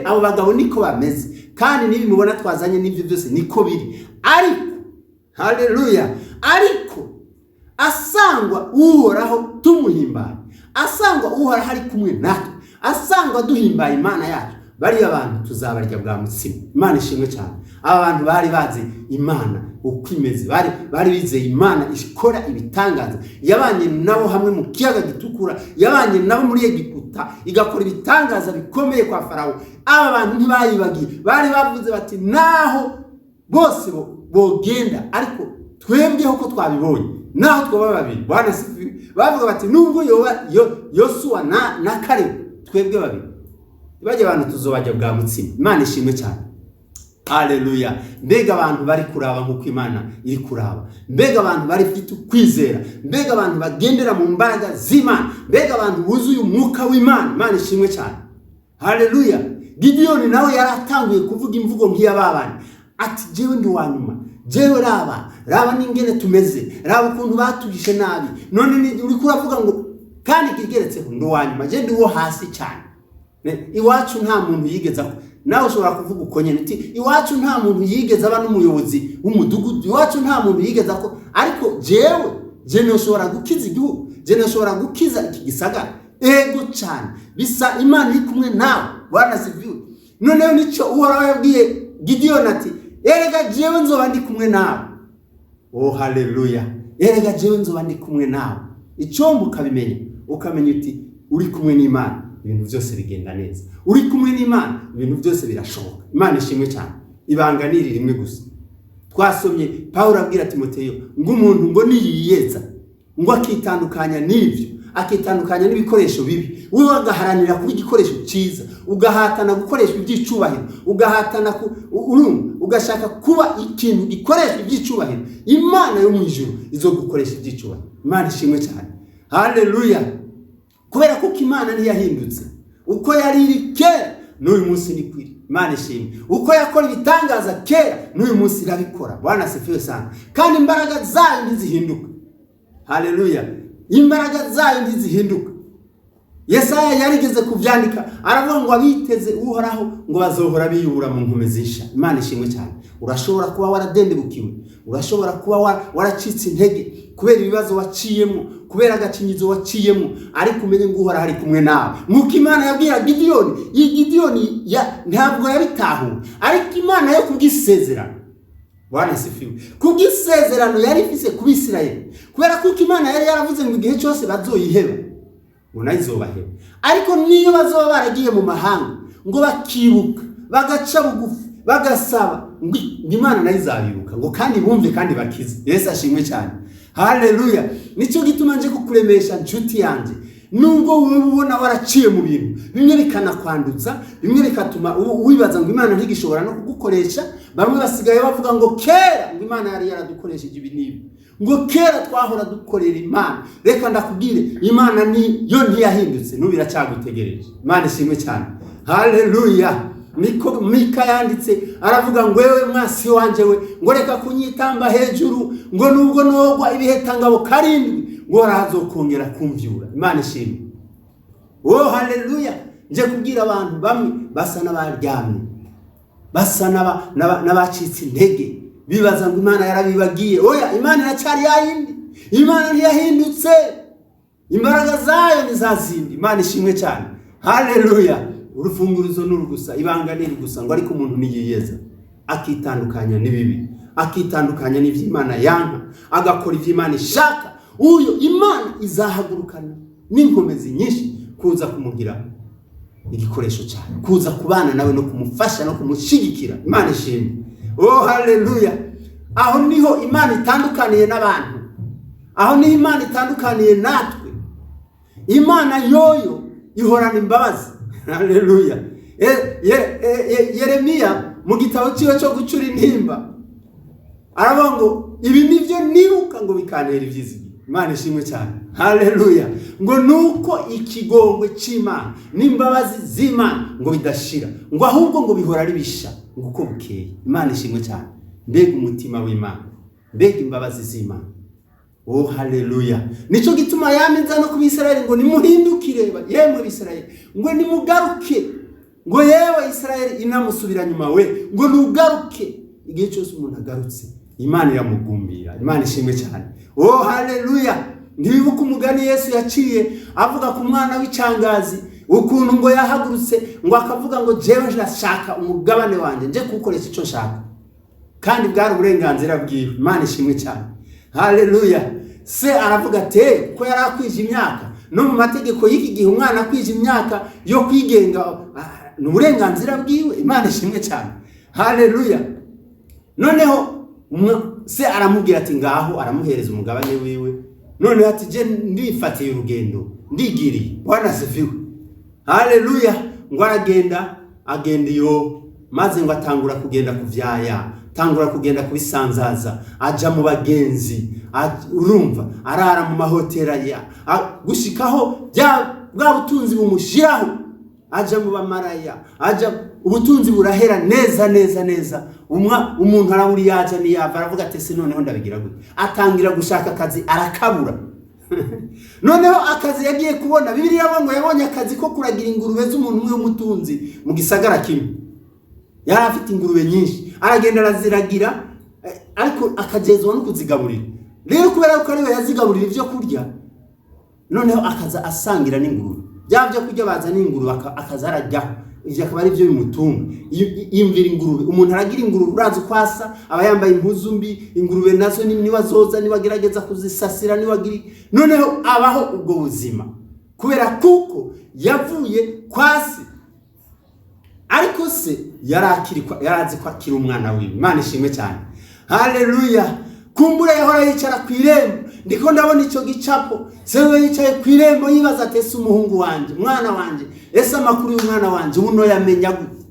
Abo bagabo niko bameze, kandi nibi mubona twazanye n'ivyo byose niko biri. Ariko haleluya, ariko asangwa uhoraho tumuhimbaye, asangwa uhoraho ari kumwe natwe, asangwa duhimbaye Imana yacu, bari abantu tuzabarya bwa mutsima. Imana ishimwe cyane. Aba bantu bari bazi Imana uko imeze, bari bizeye Imana ikora ibitangaza. Yabanye nabo hamwe mu kiyaga gitukura, yabanye nabo muri Egiputa, igakora ibitangaza bikomeye kwa Farawo. Aba bantu ntibayibagiye, bari bavuze bati naho bose bogenda, ariko twebweho ko twabibonye, naho twaba babiri. Bwana sifi, bavuga bati nubwo Yosuwa na Kalebu, twebwe babiri bajye abantu tuzobajya bwa mutsima. Imana ishimwe cyane, haleluya. Mbega abantu bari kuraba nk'uko Imana iri kuraba, mbega abantu bari fite kwizera, mbega abantu bagendera mu mbaraga z'Imana, mbega abantu buzuye umwuka w'Imana. Imana ishimwe cyane, haleluya. Gideon nawe yaratanguye kuvuga imvugo nk'iyababana, ati jewe ndi wanyuma, jewe raba n'ingene tumeze, raba ukuntu batugishe nabi, none uri kuravuga ngo kandi kigeretseho ndo wanyuma, je ndi wo hasi cyane. Iwacu nta muntu yigeza, nawe ushobora kuvuga uko nyene ati iwacu nta muntu yigeza aba n'umuyobozi w'umudugudu, iwacu nta muntu yigeza ko, ariko je noshobora gukiza igihugu, je noshobora gukiza iki gisagara. Ego cyane, bisa Imana iri kumwe nawe. Bwana sifiwe. Noneho nico uhoraho yabwiye Gideon ati erega jewe nzoba ndi kumwe nawe. Oh haleluya, erega jewe nzoba ndi kumwe nawe. Icyo mukabimenya, ukamenya uti uri kumwe n'Imana, ibintu byose bigenda neza. Uri kumwe n'Imana, ibintu byose birashoboka. Imana ishimwe cyane. Ibanga niri rimwe gusa. Twasomye Paulo abwira Timoteyo ngo umuntu ngo niyiyeza, ngo akitandukanya n'ivyo, akitandukanya n'ibikoresho bibi, wewe agaharanira kuba igikoresho cyiza, ugahatana gukoresha ibyicubahiro, ugahatana ugashaka kuba ikintu gikoresha ibyicubahiro, Imana yo mu ijuru izo gukoresha ibyicubahiro. Imana ishimwe cyane, haleluya. Kubera ko Imana ntiyahindutse, uko yari iri kera n'uyu munsi ni kwiri. Imana ishimwe, uko yakora ibitangaza kera n'uyu munsi irabikora. Bwana sifiwe sana, kandi imbaraga zayo ntizihinduka, haleluya. Imbaraga zayo ntizihinduka. Yesaya yarigeze kuvyandika, aravuga ngo abiteze uhoraho ngo bazohora biyubura mu nkume zisha. Imana ishimwe cyane. Urashobora kuba waradendebukiwe, urashobora kuba waracitse intege kubera ibibazo waciyemo, kubera agacinyizo waciyemo, ariko umenye ngo uhoraho ari kumwe nawe. Nk'uko Imana yabwira Gideon, ntabwo yabitahuye, ariko Imana yo kubwisezerano. Bwana sifiwe. Kubwisezerano yari ifise ku Bisirayeli, kubera ko Imana yari yaravuze ngo igihe cyose bazoyiheba ngo nayizobaheba. Ariko niyo bazoba baragiye mu mahanga ngo bakibuka, bagaca bugufi, bagasaba, ngo Imana nayizabibuka ngo kandi bumve kandi bakize. Yesu ashimwe cyane, haleluya. Nicyo gituma nje kukuremesha nshuti yanjye, nubwo ubona waraciye mu bintu bimwe bikanakwanduza, bimwe bikatuma wibaza ngo Imana ntigishobora no kugukoresha. Bamwe basigaye bavuga ngo kera ngo Imana yari yaradukoresheje ibi nibi, ngo kera twahora dukorera Imana. Reka ndakubwire, Imana yo ntiyahindutse, nubira cyagutegereje. Imana ishimwe cyane, haleluya. Mika yanditse aravuga ngo wewe mwasi wanje we, ngo reka kunyitamba hejuru, ngo nubwo nogwa ibihetangabo karindwi ngo razokongera kumvyura. Imana ishimwe, oh haleluya. Nje kubwira abantu bamwe basa n'abaryamye, basa n'abacitse intege, bibaza ngo Imana yarabibagiye. Oya, Imana iracyari yayindi, Imana ntiyahindutse, imbaraga zayo nizazindi. Imana ishimwe cyane, haleluya. Urufunguruzo n'urugusa, ibanga n'irigusa, ngo ariko umuntu niyiyeza akitandukanya n'ibibi, akitandukanya n'ivy'Imana yanka, agakora ivy'Imana ishaka, uyo Imana izahagurukana n'inkomezi nyinshi kuza kumugira igikoresho cyawe, kuza kubana nawe no kumufasha no kumushigikira. Imana ishimwe. Oh haleluya. Aho niho Imana itandukaniye n'abantu, aho niho Imana itandukaniye natwe. Imana yoyo ihorana imbabazi. Haleluya. Yeremiya mu gitabo cyiwe cyo gucura intimba aravuga ngo ibi nivyo nibuka ngo bikantera ivyizigiro. Imana ishimwe cyane. Haleluya. Ngo nuko ikigongwe c'Imana n'imbabazi z'Imana ngo bidashira, ngo ahubwo ngo bihora ari bisha ngo uko bukeye. Imana ishimwe cyane. Mbega umutima w'Imana, mbega imbabazi z'Imana. Oh haleluya. Nico gituma yamiza no ku Bisirayeli ngo nimuhindukire yemwe Bisirayeli, ngo nimugaruke, ngo yewe Isirayeli inamusubira nyuma we, ngo nugaruke. Igihe cyose umuntu agarutse Imana iramugumbira. Imana ishimwe cyane. Oh haleluya. Ntibibuka umugani Yesu yaciye avuga ku mwana w'icangazi ukuntu ngo yahagurutse ngo akavuga ngo jewe ndashaka umugabane wanje nje kukoresha ico nshaka, kandi bwari uburenganzira bwiwe. Imana ishimwe cyane. Haleluya. Se aravuga ati ko yari akwije imyaka, no mu mategeko y'iki gihe umwana akwije imyaka yo kwigenga n'uburenganzira bwiwe. Imana ishimwe cyane. Haleluya. Noneho se aramubwira ati ngaho, aramuhereza umugabane wiwe. Noneho ati je ndifatiye urugendo ndigiriye. Bwana sifiwe. Haleluya. Ngo agenda iyo maze ngo atangura kugenda kuvyaya, tangura kugenda kubisanzaza, aja mu bagenzi, urumva arara mu mahotera ya gushikaho bwa butunzi bumushiraho, aja mu bamaraya, aja ubutunzi burahera neza. Umuntu araburi yaje ni yava aravuga ati se noneho ndabigira gute, atangira gushaka akazi arakabura. Noneho akazi yagiye kubona, Bibiliya ngo yabonye akazi ko kuragira ingurube z'umuntu umwe w'umutunzi mu gisagara kimwe. Yari afite ingurube nyinshi, aragenda araziragira, ariko akagezwa no kuzigaburira. Rero kubera ko ariwe yazigaburira ibyo kurya, noneho akaza asangira n'ingurube. Bya byo kurya bazana ingurube akaza arajyaho, ivyo akaba ari byo bimutunga. Yimvira ingurube, umuntu aragira ingurube urazi kwasa, aba yambaye impuzu mbi. Ingurube nazo nibazoza nibagerageza kuzisasira niwagiri, noneho abaho ubwo buzima kubera kuko yavuye kwasi. Ariko se yarazi ko akiri umwana wiwe. Imana ishimwe cyane. Haleluya. Kumbura yahora yicara ku irembo, ndiko ndabona ico gicapo, sewe yicaye ku irembo yibaza ati ese umuhungu wanje, mwana wanje, ese amakuru y'umwana wanje uno yamenya gute?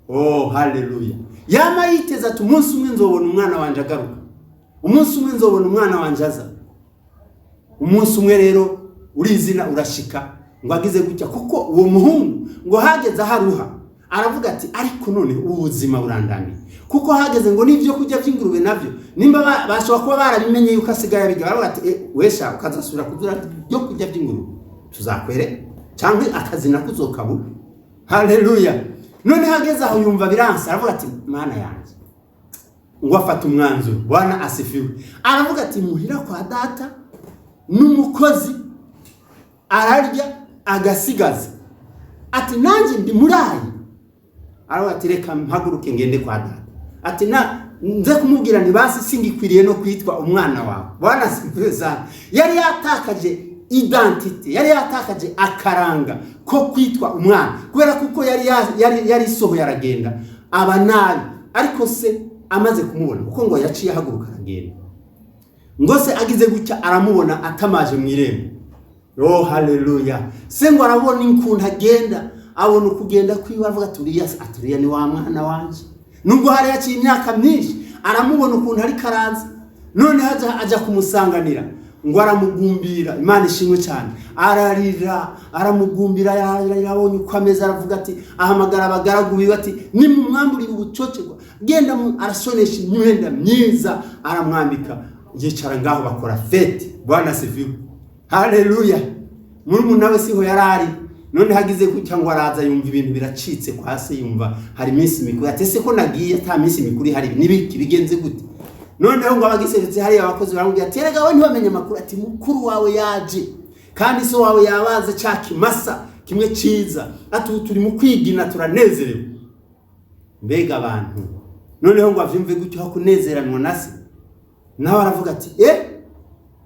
Oh haleluya. Yama yiteza ati umunsi umwe nzobona umwana wanje agaruka, umunsi umwe nzobona umwana wanje aza. Umunsi umwe rero urizina urashika ngo agize gutya, kuko uwo muhungu ngo hageze haruha, aravuga ati ariko none ubuzima burandambiye, kuko hageze ngo nivyo kujya by'ingurube navyo nimba bashobora kuba barabimenye yuko asigaye abiga. Baravuga ati wesha ukazasubira kuzura byo kujya by'ingurube, tuzakwere cyangwa akazi nakuzokabura. Haleluya. None hageze aho yumva biransa, aravuga ati mana yanjye, ngo afata umwanzuro. Bwana asifiwe. Aravuga ati muhira kwa data n'umukozi ararya agasigaza, ati nanjye ndi murayi. Aravuga ati reka mpaguruke ngende kwa data. Ati nze kumubwira ni basi singikwiriye no kwitwa umwana wawe. Bwana asifiwe sana. Yari yatakaje identity, yari yatakaje akaranga ko kwitwa umwana, kubera kuko yari soho yaragenda abanabi. Ariko se amaze kumubona, kuko ngo yaciye ahaguruka aragenda, ngo se agize gutya aramubona atamaje mu irembo. Oh haleluya. Se ngo arabona inkuntu agenda, abona ukugenda kwiwe, avuga aturiya ni wa mwana wanje. Nubwo hari yaciye imyaka myinshi, aramubona ukuntu ari karanze. None aja kumusanganira, ngo aramugumbira. Imana ishimwe cyane. Ararira, aramugumbira, yarabonye uko ameze, aravuga ati ahamagara abagaragu biwe ati nimumwamburire ubucocegwa, genda arasonesha imyenda myiza, aramwambika, yicara ngaho bakora fete. Bwana sifiwe. Haleluya. Murumuna we siho yarari. None hagize gutya ngo araza yumva ibintu biracitse kwa se, yumva hari iminsi mikuru. Ati se ko nagiye ata minsi mikuru hari nibiki bigenze gute? Noneho ngo abagiseretse hari abakozi baramubwira ati erega we ntibamenye amakuru, ati mukuru wawe yaje kandi so wawe yabaze cya kimasa kimwe ciza, ati turi mu kwigina turanezerewe. Mbega abantu. Noneho ngo avyumve gutyo hakunezeranwa nase, nawe aravuga ati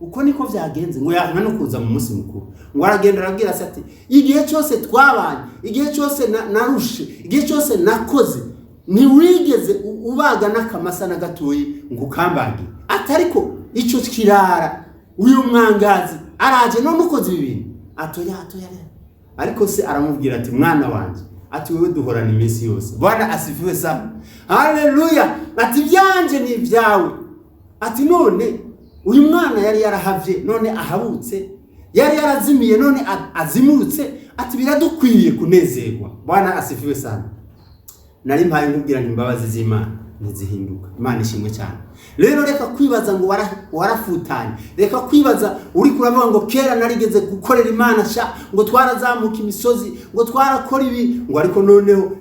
uko niko vyagenze ngo yanka no kuza mu munsi mukuru ngo aragenda arabwira ati igihe cyose twabanye igihe cyose narushe igihe cyose nakoze ntiwigeze ubaga n'akamasa na gatoyi ngo kambage atariko ico kirara uyu mwangazi araje none ukoze ibintu atoya ariko se aramubwira ati mwana wanje ati wewe duhorana iminsi yose Bwana asifiwe sana haleluya ati byanje ni byawe ati none uyu mwana yari yarahavye none ahabutse yari yarazimiye none azimurutse ati biradukwiye kunezerwa Bwana asifiwe sana nari mpaye nkubwira imbabazi z'Imana nizihinduka Imana ishimwe cyane rero reka kwibaza ngo warafutanye reka kwibaza uri kuravuga ngo kera narigeze gukorera Imana sha ngo twarazamuka imisozi ngo twarakora ibi ngo ariko noneho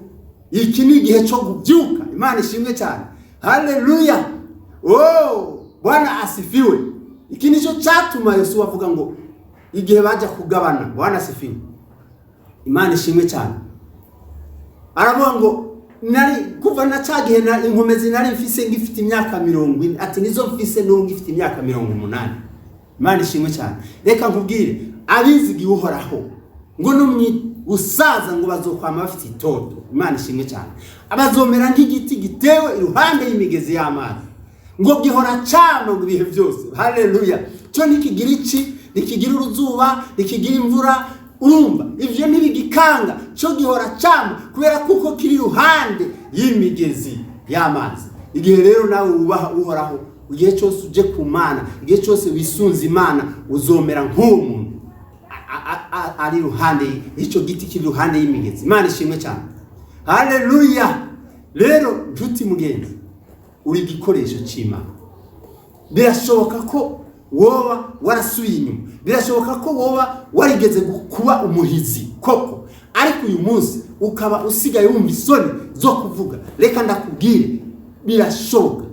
iki ni igihe cyo kubyuka Imana ishimwe cyane haleluya Bwana asifiwe iki nico cyatuma Yesu avuga ngo igihe baje kugabana Bwana asifiwe Imana ishimwe cyane aravuga ngo nari kuva na cagihe na inkomezi nari mfise ngifite imyaka 40 ati nizo mfise no ngifite imyaka 80 Imana ishimwe cyane reka nkubwire abizigiye uhoraho ngo numyi usaza ngo bazokwama bafite itoto Imana ishimwe cyane abazomera nk'igiti gitewe iruhande y'imigezi y'amazi ngo gihora cama mu bihe byose haleluya cyo nikigira iki nikigira uruzuba nikigira imvura urumva ivyo ntibigikanga cyo gihora cama kubera kuko kiri ruhande y'imigezi y'amazi igihe rero nawe ubaha uhoraho igihe cyose uje ku Mana igihe cyose wisunza Imana uzomera nk'umuntu ari ruhande y'icyo giti kiri ruhande y'imigezi Imana ishimwe cyane haleluya rero njuti mugenzi uri gikoresho cy'Imana birashoboka ko woba warasubiye inyuma birashoboka ko woba warigeze kuba umuhizi koko ariko uyu munsi ukaba usigaye wumva isoni zo kuvuga reka ndakubwire birashoboka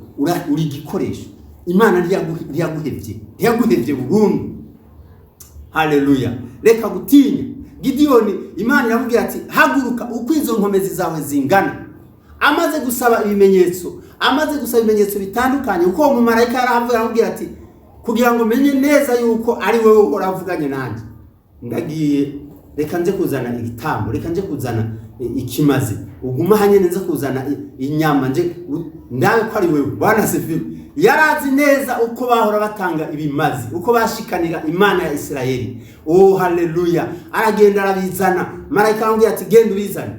uri gikoresho Imana ntiyaguhevye burundu haleluya reka gutinya Gideyoni Imana yamubwira ati haguruka uko izo nkomezi zawe zingana amaze gusaba ibimenyetso bitandukanye uko umumarayika yarahavuye aramubwira ati kugira ngo menye neza yuko ari wewe uravuganye nanjye ndagiye reka nje kuzana igitambo reka nje kuzana ikimazi uguma hanye neza kuzana inyama nje ndawe ko ari wewe Bwana asifiwe yarazi neza uko bahora batanga ibimazi uko bashikanira Imana ya Isirayeli haleluya aragenda arabizana marayika aramubwira ati genda ubizane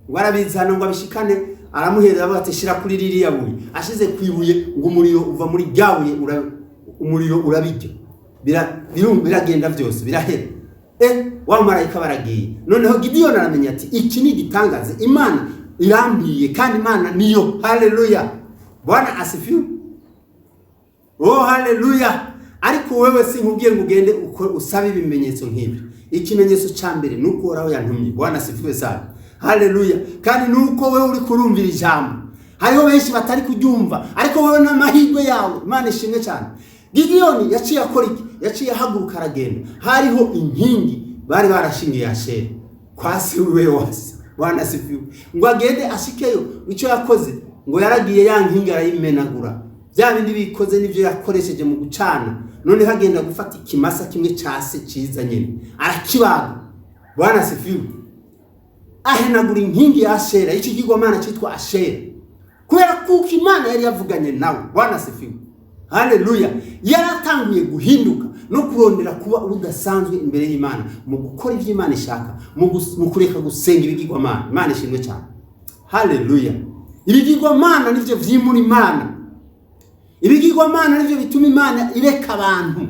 warabizana ngo abishikane aramuhereza avuga ati shira kuri ririya buye ashize kwibuye ngo umuriro uva muri gabuye umuriro urabijya biragenda byose birahera wa marayika baragiye noneho Gideyoni aramenya ati iki ni igitangaza Imana irambiye kandi Imana niyo haleluya Bwana asifiwe haleluya ariko wewe sinkubwiye ngo ugende usabe ibimenyetso nk'ibi ikimenyetso cya mbere nuko Uhoraho yantumye Bwana asifiwe sana haleluya kandi nuko wewe uri kurumvira ijambo hariho benshi batari kuryumva ariko wewe n'amahirwe yawe Imana ishimwe cyane Gideyoni yaciye akora iki yaciye haguruka aragenda hariho inkingi bari barashingiye Ashera kwasi wewe wase Bwana asifiwe ngo agende ashikeyo icyo yakoze ngo yaragiye ya nkingi arayimenagura bya bindi bikoze nivyo yakoresheje mu gucana none hagenda gufata ikimasa kimwe cyase ciza nyene arakibaga Bwana asifiwe ahenagura inkingi ya Ashera iki kigomana cyitwa Ashera kubera kuko Imana yari yavuganye nawe Bwana asifiwe haleluya yaratangiye guhinduka no kurondera kuba udasanzwe imbere y'Imana mu gukora ivyo Imana ishaka mu kureka gusenga ibigirwamana Imana ishimwe cyane haleluya ibigirwamana nivyo vyimura Imana ibigirwamana nivyo bituma Imana ireka abantu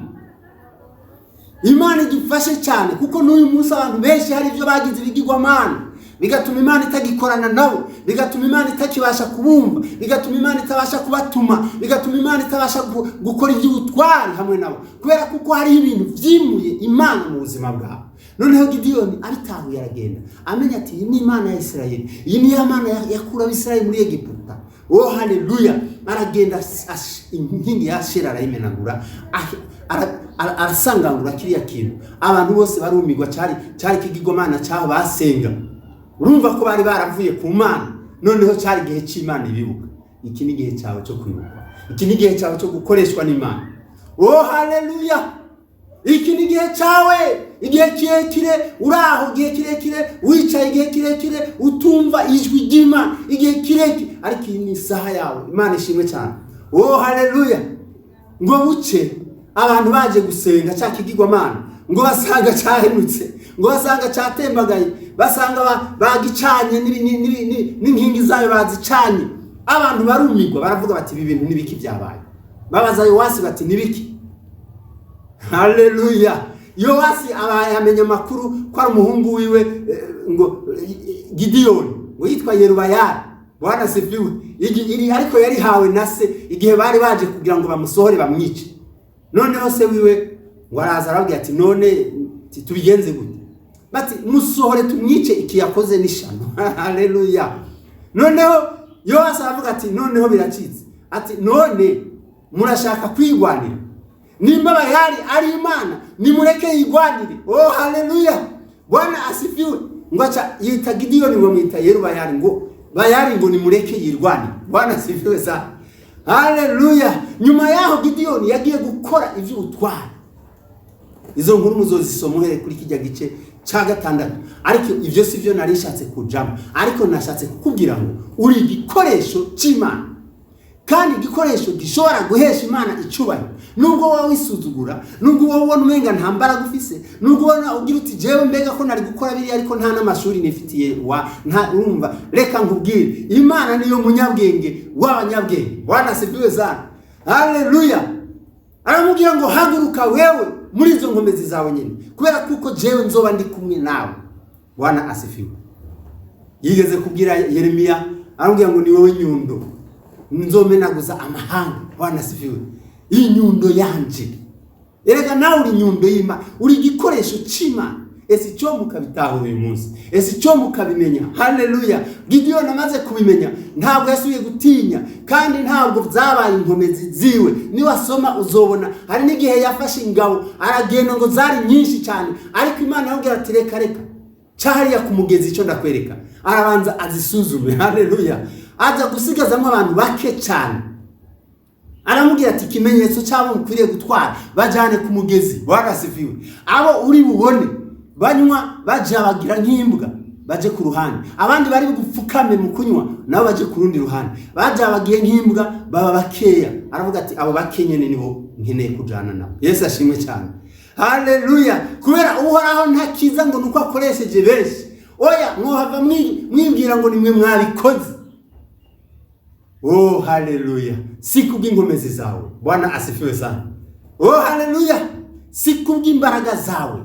Imana igifashe cyane kuko n'uyu munsi abantu benshi hari ivyo bagize ibigirwamana bigatuma Imana itagikorana nabo bigatuma Imana itakibasha kubumva bigatuma Imana itabasha kubatuma bigatuma Imana itabasha gukora iby'ubutwari hamwe nabo kubera kuko hari ibintu vyimuye Imana mu buzima bwabo noneho Gideyoni abitahuye aragenda amenya ati iyi ni Imana ya Isirayeli iyi ni Imana yakura Abisirayeli muri Egiputa haleluya aragenda inkingi ya Ashera arayimenagura arasangangura kiriya kintu abantu bose barumigwa cyari kigigomana cyaho basenga urumva ko bari baravuye ku Mana noneho cyari gihe cy'Imana ibibuka iki ni gihe cyawe cyo kwibuka iki ni gihe cyawe cyo gukoreshwa n'Imana Oh haleluya. Iki ni igihe cyawe, igihe kirekire uraho, igihe kirekire wicaye, igihe kirekire utumva ijwi ry'Imana, igihe kirekire, ariko iyi ni isaha yawe. Imana ishimwe cyane. Oh haleluya. Ngo buce abantu baje gusenga cya kigirwamana, ngo basanga cyahenutse, ngo basanga cyatembagaye, basanga bagicanye n'inkingi zayo bazicanye. Abantu barumigwa baravuga bati ibi bintu nibiki byabaye. Babaza Yowasi bati nibiki? Haleluya. Yowasi abayamenye makuru ko ari umuhungu wiwe ngo Gidiyoni, ngo yitwa Yerubayali. Bwana sifiwe. Iri ariko yari hawe na se igihe bari baje kugira ngo bamusohore bamwice. Noneho se wiwe ngo araza arabwira ati none tubigenze gute? Bati musohore tumwice, iki yakoze n'ishano. Haleluya. Noneho Yowasi aravuga ati noneho biracitse. Ati none murashaka kwigwanira? Nimba Bayali ari Imana, nimureke yigwanire. Oh haleluya. Bwana asifiwe. Ngo acha yita Gidiyoni ngo mwita Yerubayali, ngo Bayali ngo nimureke yirwanire. Bwana asifiwe sana. Haleluya. Nyuma yaho Gidiyoni yagiye gukora ivyo utwara. Izo nkuru muzozisomuhere kuri kijya gice ca 6. Ariko ivyo sivyo narishatse kujamo, ariko nashatse kukubwira ngo uri igikoresho c'Imana, kandi igikoresho gishobora guhesha Imana icubahiro. Nubwo wowe wisuzugura, nubwo wowe ubona umenga nta mbaraga ufise, nubwo ubona ugira uti jewe mbega ko nari gukora biri ariko nta n'amashuri nifitiye nta urumva, reka nkubwire Imana niyo munyabwenge w'abanyabwenge. Bwana sifiwe sana. Haleluya. Aramubwira ngo haguruka wewe muri izo nkomezi zawe nyine, kubera kuko jewe nzoba ndi kumwe nawe. Bwana asifiwe. Yigeze kubwira Yeremiya aramubwira ngo ni wowe nyundo nzomenaguza amahanga. Bwana asifiwe. Iyi nyundo yanje. Erega nawe uri nyundo y'Imana, uri igikoresho c'Imana. Ese cyo mukabitaho uyu munsi, ese cyo mukabimenya. Haleluya. Gidiyoni amaze kubimenya ntabwo yasubiye gutinya, kandi ntabwo byabaye inkomezi ziwe. Ni wasoma uzobona hari n'igihe yafashe ingabo aragenda ngo zari nyinshi cyane, ariko Imana yabwira ati reka cyahariya ku mugezi icyo ndakwereka. Arabanza azisuzume. Haleluya. Aza gusigazamo abantu bake cyane. Aramubwira ati ikimenyetso cyabo mukwiriye gutwara bajane ku mugezi. Bwana asifiwe. Abo uri bubone banywa bajabagira nk'imbwa baje ku ruhande, abandi bari gupfukame mu kunywa nabo baje ku rundi ruhande, bajabagiye nk'imbwa baba bakeya. Aravuga ati abo bakenyene nibo nkeneye kujana nabo. Yesu ashimwe cyane. Haleluya. Kubera uhoraho ntakiza ngo nuko akoresheje benshi. Oya mwohava mwibwira ngo nimwe mwabikoze. Oh haleluya. Siku bw'ingomezi zawe. Bwana asifiwe sana. Oh haleluya. Siku bw'imbaraga zawe,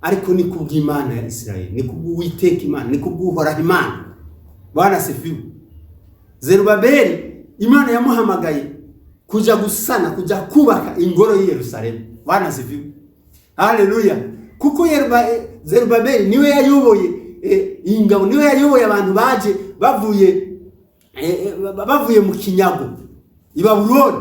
ariko ni kubw'Imana ya Isirayeli, ni kubw'Uwiteka Imana, ni kubw'Uhoraho Imana. Bwana asifiwe. Zerubabeli Imana yamuhamagaye kuja gusana, kuja kubaka ingoro ya Yerusalemu. Bwana asifiwe. Haleluya. Kuko Zerubabeli niwe yayoboye ingabo, niwe yayoboye abantu baje bavuye mu kinyago i Babuloni.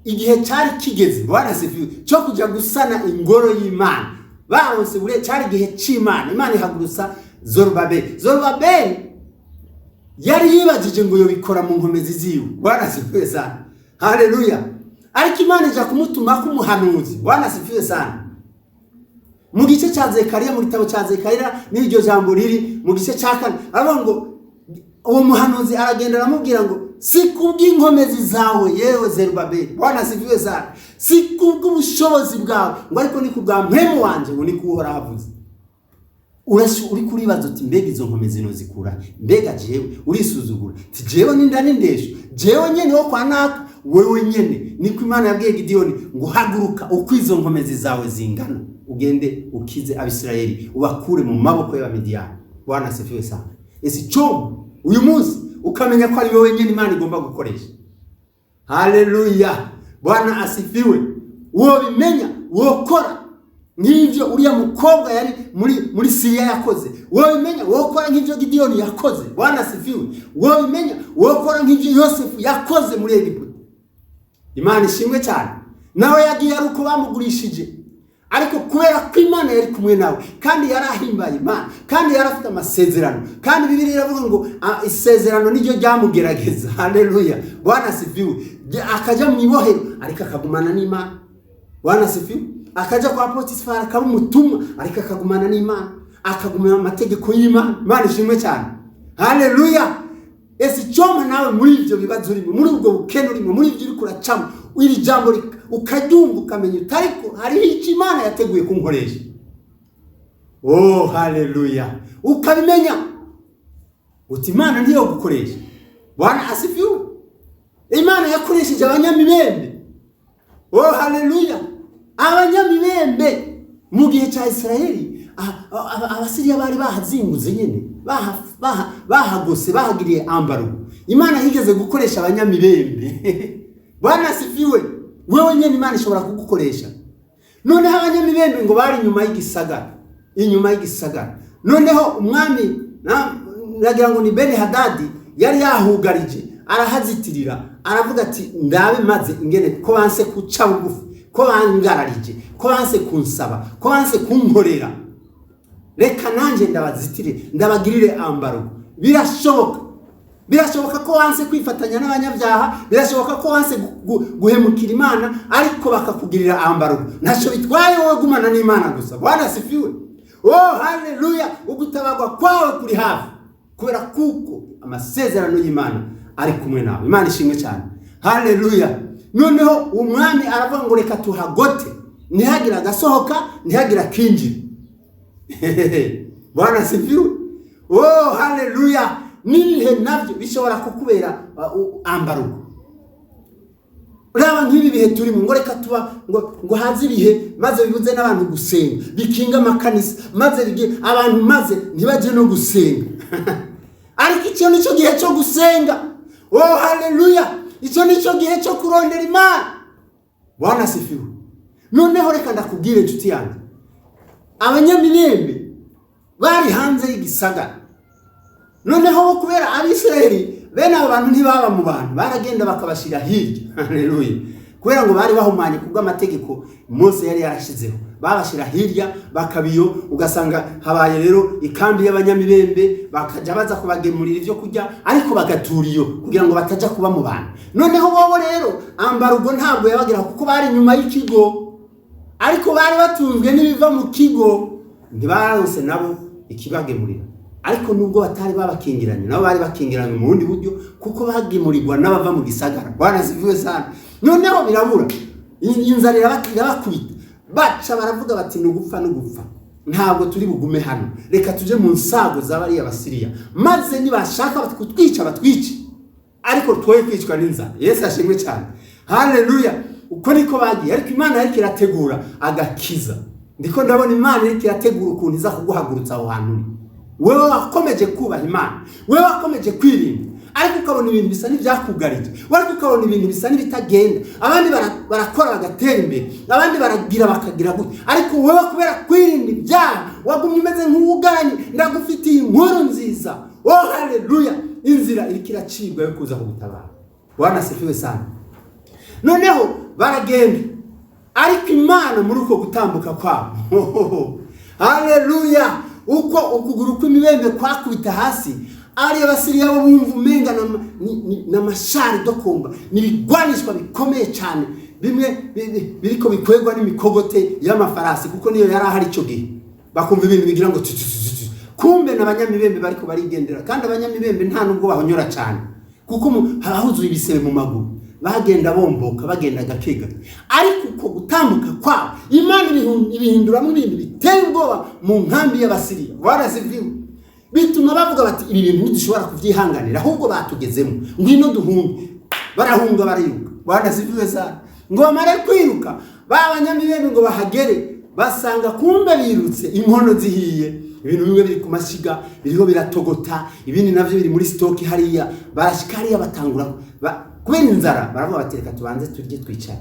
Igihe cyari kigeze, Bwana asifiwe, cyo kuja gusana ingoro y'Imana. Baronse bure cyari gihe c'Imana. Imana ihagurutsa Zorobabeli. Zorobabeli yari yibajije ngo yobikora mu nkomezi ziwe. Bwana asifiwe sana. Haleluya. Ariko Imana ija kumutuma kumuhanuzi. Bwana asifiwe sana. Mu gice cya Zekariya, mu gitabo cya Zekariya n'iryo jambo riri mu gice cya 4, aravuga ngo uwo muhanuzi aragenda aramubwira ngo sikubw'inkomezi zawe yewe Zerubabeli. Bwana asifiwe sana. Sikubw'ubushobozi bwawe, ngo ariko ni kubwa mpemu wanje, ngo ni kuhora havuze. Uri kuribaza uti mbega izo nkomezi no zikura? Mbega jewe urisuzugura. Ti jewe n'indani ndesho. Jewe nyene wo kwa naka, wewe nyene. Niko Imana yabwiye Gidiyoni ngo haguruka uko izo nkomezi zawe zingana, ugende ukize Abisirayeli, ubakure mu maboko y'Abamidiyani. Bwana asifiwe sana. Ese cyo uyu munsi ukamenya ko ari wowe nyene Imana igomba gukoresha. Haleluya. Bwana asifiwe. Uwo bimenya wokora nk'ivyo uriya mukobwa yari muri Siriya yakoze. Uwo bimenya wokora nk'ivyo Gidiyoni yakoze. Bwana asifiwe. Uwo bimenya wokora nk'ivyo Yosefu yakoze muri Egiputa. Imana ishimwe cyane. Nawe yagiye ari uko bamugurishije ariko kubera ko Imana yari kumwe nawe kandi yarahimbaye Imana kandi yarafite amasezerano, kandi Bibiliya iravuga ngo isezerano niryo ryamugerageza. Haleluya, Bwana asifiwe. Akaja mu ibohero ariko akagumana n'Imana. Bwana asifiwe. Akaja kwa Potifari akaba umutumwa ariko akagumana n'Imana, akagumana amategeko y'Imana. Imana ishimwe cyane. Haleluya. Ese cyoma nawe muri ibyo bibazo urimo, muri ubwo bukene urimo, muri ibyo uri kuracamo, iri jambo ukaryumva ukamenya utariko hariho icyo Imana yateguye kunkoresha. Oh haleluya, ukabimenya uti Imana ndiyo gukoresha. Bwana asifiwe. Imana yakoresheje abanyamibembe. Oh haleluya, abanyamibembe mu gihe cya Isirayeli, abasiriya bari bahazinguze nyene, bahagose, bahagiriye ambarugo. Imana higeze gukoresha abanyamibembe. Bwana asifiwe. Wewe nyene Imana ishobora kugukoresha. Noneho abanyamibembe ngo bari inyuma y'igisagara, inyuma y'igisagara. Noneho umwami nagira ngo ni Beni Hadadi yari yahugarije, arahazitirira, aravuga ati ndabe maze ingene ko banse kuca bugufi, ko bangararije, ko banse kunsaba, ko banse kunkorera, reka nanje ndabazitire, ndabagirire ambarugo. Birashoboka ko wanse kwifatanya n'abanyabyaha, birashoboka ko wanse guhemukira Imana, ariko bakakugirira ambarugo. Ntaco bitwaye wowe gumana n'Imana gusa. Bwana asifiwe. Oh haleluya, ugutabagwa kwawe kuri hafi, kubera kuko amasezerano y'Imana ari kumwe nawe. Imana ishimwe cyane. Haleluya. Noneho umwami aravuga ngo reka tuhagote, ntihagira agasohoka, ntihagira kinjira. Bwana asifiwe. Oh haleluya. Nibihe navyo bishobora kukubera ambarugo. Uraba nk'ibi bihe turimo, ngo reka tuba ngo hazi ibihe maze bibuze n'abantu gusenga, bikinga amakanisa maze bige abantu maze ntibaje no gusenga. Ariko icyo nico gihe cyo gusenga. Oh haleluya, icyo nico gihe cyo kurondera Imana. Bwana asifiwe. Noneho reka ndakubwire inshuti yanjye, abanyamibembe bari hanze y'igisagara. Noneho kubera Abisirayeli bene abo bantu ntibaba mu bantu, baragenda bakabashira hirya. Haleluya. Kubera ngo bari bahumanye kubw'amategeko Mose yari yarashizeho, babashira hirya bakabiyo, ugasanga habaye rero ikambi y'abanyamibembe, bakaja baza kubagemurira ivyo kurya ariko bagaturiyo kugira ngo bataja kuba mu bantu. Noneho bobo rero ambarugo ntabwo yabagira kuko bari nyuma y'ikigo, ariko bari batunzwe n'ibiva mu kigo, ntibaronse nabo ikibagemurira. Ariko nubwo batari babakingiranye, nabo bari bakingiranye mu bundi buryo kuko bagemurirwa n'abava mu gisagara. Bwana zivuye sana. Noneho birabura, inzara irabakubita, baca baravuga bati nugupfa nugupfa, ntabwo turi bugume hano, reka tuje mu nsago z'abari abasiriya, maze nibashaka kutwica batwice, ariko twoye kwicwa n'inzara. Yesu ashimwe cyane. Haleluya. Uko niko bagiye, ariko Imana yariko irategura agakiza. Ndiko ndabona Imana yariko irategura ukuntu iza kuguhagurutsa aho hantu. Wewe wakomeje kubaha Imana, wewe wakomeje kwirinda, ariko ukabona ibintu bisa n'ibyakugarije, ariko ukabona ibintu bisa n'ibitagenda, abandi barakora bagatera imbere, abandi baragira bakagira gute, ariko wewe kubera kwirinda ibyaha wagumye umeze nk'uwugaranye. Ndagufitiye inkuru nziza. Oh haleluya, inzira iriko iracibwa yo kuza kugutabara. Bwana asifiwe sana. Noneho baragenda, ariko Imana muri uko gutambuka kwabo, haleluya, uko ukuguru kw'imibembe kwakubita hasi, ari abasiriya bo bumva umenga n'amashari dokomba, n'ibigwanishwa bikomeye cyane, bimwe biriko bikwegwa n'imikogote y'amafarasi, kuko niyo yari ahari icyo gihe. Bakumva ibintu bigira ngo kumbe n'abanyamibembe bariko barigendera, kandi abanyamibembe nta nubwo bahonyora cyane kuko hahuzuye ibisebe mu maguru, bagenda bomboka, bagenda gakega. Ariko uko gutambuka kwabo Imana ibihinduramo ibintu biteye ubwoba mu nkambi y'abasiriya. Barasiviwe, bituma bavuga bati ibi bintu ntidushobora kuvyihanganira, ahubwo batugezemo, ngwino duhunge. Barahunga bariruka. Barasiviwe sana. Ngo bamare kwiruka, babanyamibembe ngo bahagere, basanga kumbe birutse inkono zihiye, ibintu bimwe biri ku mashiga biriho biratogota, ibindi navyo biri muri stock hariya. Barashikariya batangura kubera inzara, baravuga bati reka tubanze turye twicare,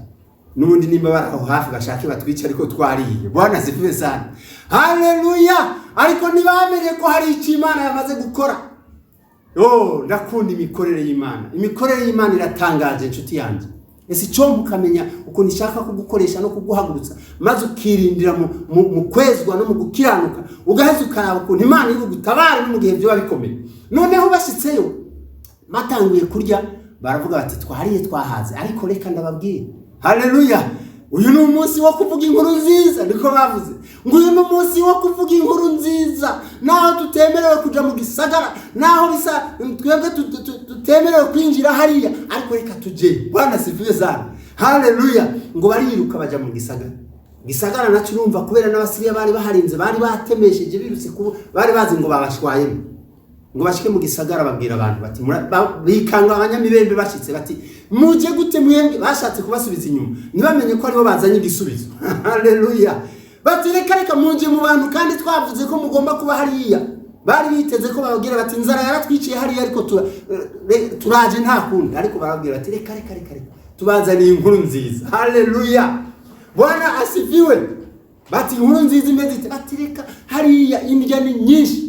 nubundi nimba baraho hafi bashake batwica ariko twariye. Bwana asifiwe sana. Haleluya. Ariko ntibamenye ko hari icyo Imana yamaze gukora. Oh, ndakunda imikorere y'Imana. Imikorere y'Imana iratangaje inshuti yanjye. ese cyo mukamenya uko nishaka kugukoresha no kuguhagurutsa maze ukirindira mu kwezwa no mu gukiranuka ugaheza ukaraba ukuntu Imana iri gutabara no mu gihe byo bikomeye. Noneho bashitseyo batanguye kurya baravuga bati twariye twahaze, ariko reka ndababwira, haleluya, uyu ni umunsi wo kuvuga inkuru nziza. Niko bavuze ngo uyu ni umunsi wo kuvuga inkuru nziza, naho tutemerewe kuja mu gisagara, naho bisa twebwe tutemerewe kwinjira hariya, ariko reka tuje. Bwana sifiwe sana, haleluya. Ngo bariruka baja mu gisagara nacu urumva kubera n'abasiriya bari baharinze, bari batemesheje birutse kubo bari bazi ngo babashwayemo. Ngo bashike mu gisagara babwira abantu bati bikanga abanyamibembe bashitse bati muje gute mwembe, bashatse kubasubiza inyuma ntibamenye ko aribo bazanye igisubizo. Haleluya. Bati reka muje mu bantu kandi twavuze ko mugomba kuba hariya. Bari biteze ko bababwira bati inzara yaratwiciye hariya, ariko turaje nta kundi, ariko barabwira bati reka tubazaniye inkuru nziza. Haleluya. Bwana asifiwe. Bati inkuru nziza imeze ite? Bati reka hariya indya ni nyinshi.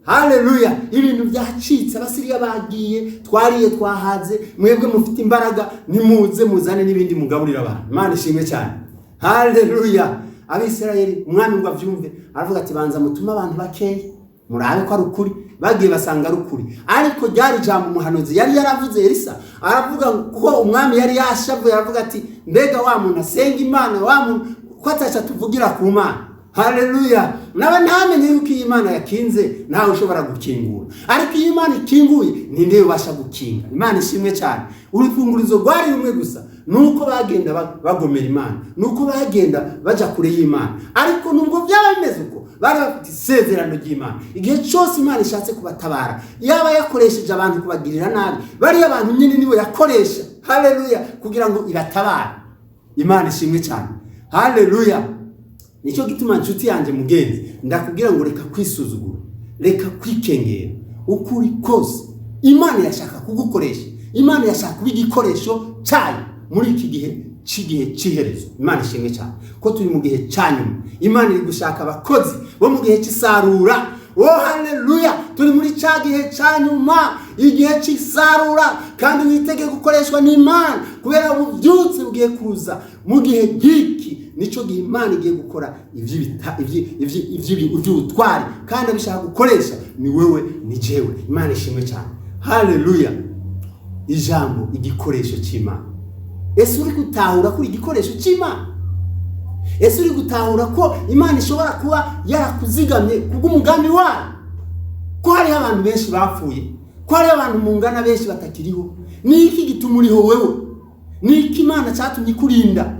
Haleluya. Ibintu byacitse, abasiriya bagiye, twariye twahaze, mwebwe mufite imbaraga, nimuze muzane n'ibindi mugaburira abantu. Imana ishimwe cyane. Haleluya. Abisirayeli umwami ngo avyumve aravuga ati banza mutuma abantu bakeye murabe ko ari ukuri. Bagiye basanga ari ukuri, ariko ryari jambo umuhanuzi yari yaravuze Elisa, aravuga ko umwami yari yashavuye, aravuga ati mbega wa muntu asenga Imana, wa muntu ko atacha tuvugira ku Mana. Haleluya. Nawe ntamenye yuko iyi Imana yakinze ntawe ushobora gukingura, ariko iyi Imana ikinguye ninde ubasha gukinga. Imana ishimwe cyane. Urufungurizo rwari rumwe gusa, nuko bagenda bagomera Imana, nuko bagenda baja kure y'Imana. Ariko nubwo byaba bimeze uko, bari bafite isezerano ry'Imana. Igihe cyose Imana ishatse kubatabara, yaba yakoresheje abantu kubagirira nabi, bari abantu nyine niwe yakoresha, haleluya, kugira ngo ibatabare. Imana ishimwe cyane. Haleluya. Nicyo gituma nshuti yanjye mugenzi ndakubwira ngo reka kwisuzugura, reka kwikengera. Ukuri kose Imana yashaka kugukoresha, Imana yashaka kuba igikoresho cyayo muri iki gihe cy'iherezo. Imana ishimwe cyane ko turi mu gihe cyanyuma. Imana iri gushaka abakozi bo mu gihe cy'isarura. Oh haleluya. Turi muri cya gihe cyanyuma, igihe cy'isarura, kandi witege gukoreshwa n'Imana kubera ububyutse bugiye kuza mu gihe giki. Nico gihe Imana igiye gukora ivy'ubutwari, kandi abishaka gukoresha ni wewe ni jewe. Imana ishimwe cyane. Haleluya. Ijambo igikoresho cy'Imana. Ese uri gutahura kuri igikoresho cy'Imana? Ese uri gutahura ko Imana ishobora kuba yarakuzigamye kubw'umugambi wayo? Ko hari abantu benshi bapfuye, ko hari abantu mungana benshi batakiriho. Ni iki gituma uriho wewe? Ni iki Imana cyatumye kurinda?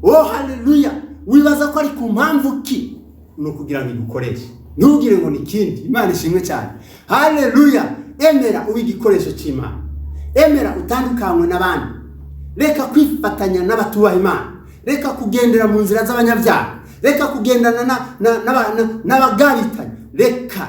Oh haleluya. Wibaza ko ari ku mpamvu ki? No kugira ngo igukoreshe, ntugire ngo ni kindi. Imana ishimwe cyane. Haleluya. Emera ubi igikoresho cy'Imana. Emera utandukanywe n'abandi. Reka kwifatanya n'abatubaha Imana. Reka kugendera mu nzira z'abanyabyaha. Reka kugendana n'abagabitanye.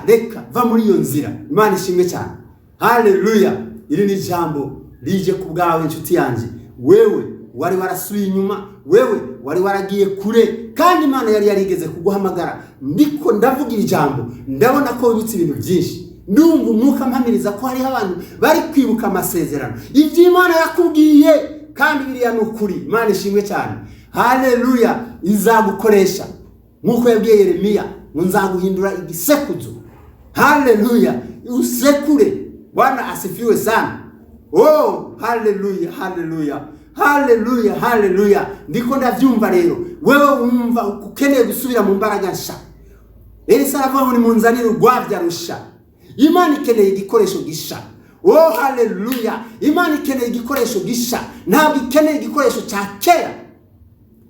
Reka va muri iyo nzira. Imana ishimwe cyane. Haleluya. Iri ni jambo rije ku bwawe inshuti yanjye. Wewe wari warasubiye inyuma, wewe wari waragiye kure, kandi Imana yari yarigeze kuguhamagara. Ndiko ndavuga ijambo, ndabona ko wibutse ibintu byinshi. Ndumva umwuka mpamiriza ko hari abantu bari kwibuka amasezerano, ibyo Imana yakubwiye, kandi biriya ni ukuri. Imana ishimwe cyane. Haleluya. Izagukoresha nkuko yabwiye Yeremiya ngo nzaguhindura igisekuzo. Haleluya. Usekure. Bwana asifiwe sana. Oh haleluya, haleluya, haleluya, haleluya. Ndiko ndavyumva rero, wewe umva ukeneye gusubira mu mbaraga nsha. Elisa aravuga ngo nimunzanire urwabya rusha. Imana ikeneye igikoresho gisha. Oh haleluya. Imana ikeneye igikoresho gisha, ntabwo ikeneye igikoresho cya kera.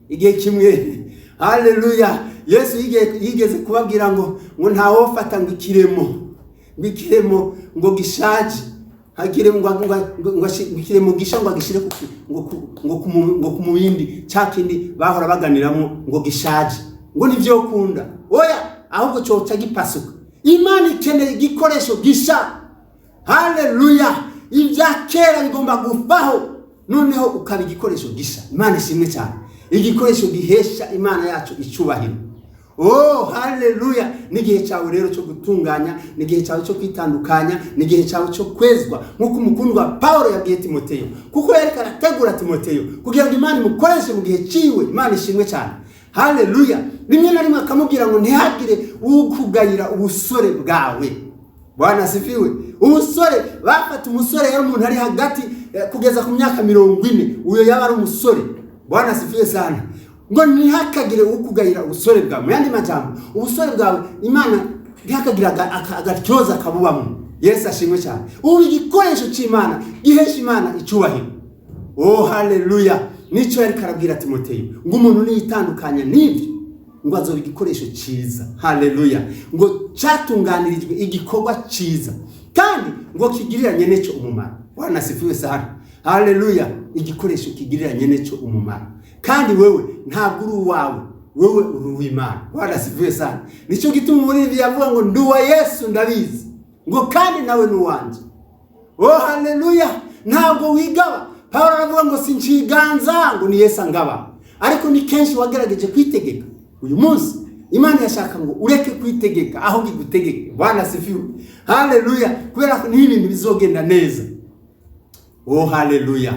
Igihe kimwe, haleluya, Yesu yigeze kubabwira ngo ntawofata ngo ikiremo ngo gishaje, hagire ikiremo gisha ngo agishire ngo kumubindi cyakindi bahora baganiramo ngo gishaje, ngo nivyo kunda. Oya, ahubwo cyoca gipasuka. Imana ikeneye igikoresho gisha. Haleluya. Ibya kera bigomba guvaho, noneho ukaba igikoresho gisha. Imana ishimwe cyane. Igikoresho gihesha Imana yacu icubahiro. Oh haleluya. Nigihe cyawe rero cyo gutunganya, nigihe cyawe cyo kwitandukanya, nigihe cyawe cyo kwezwa, nkuko umukundwa Paulo yabwiye Timoteyo, kuko yari karategura Timoteyo kugira ngo Imana imukoreshe mu gihe ciwe. Imana ishimwe cyane. Haleluya. Rimwe na rimwe akamubwira ngo ntihagire ukugayira ubusore bwawe. Bwana asifiwe. Umusore bafata umusore yari umuntu ari hagati kugeza ku myaka 40, uyo yaba ari umusore. Bwana asifiwe sana. Ngo ntihakagire ukugayira ubusore bwawe. Yandi majambo, ubusore bwawe Imana ntihakagira agatyoza kabubamo. Yesu ashimwe cyane. Ubu igikoresho cy'Imana gihesha Imana icubahiro. Oh haleluya. Nico yari karabwira Timoteyo ngo umuntu niyitandukanya n'ibyo ngo azoba igikoresho cyiza. Haleluya. Ngo cyatunganirijwe igikorwa cyiza kandi ngo kigiriranye n'icyo umumaro. Bwana asifiwe sana. Haleluya. Igikoresho kigiriranye n'icyo umumaro kandi wewe ntabwo uri uwawe, wewe uri uw'Imana. Bwana asifiwe sana. Nico gituma muri ibi yavuga ngo nduwa Yesu ndabizi ngo kandi nawe nuwanje. Oh haleluya. Ntabwo wigaba. Paulo aravuga ngo sinciganza ngo ni Yesu angaba, ariko ni kenshi wagerageje kwitegeka. Uyu munsi Imana yashaka ngo ureke kwitegeka aho gigutegeke. Bwana asifiwe. Haleluya. Kubera ko ni ibintu bizogenda neza. Oh haleluya.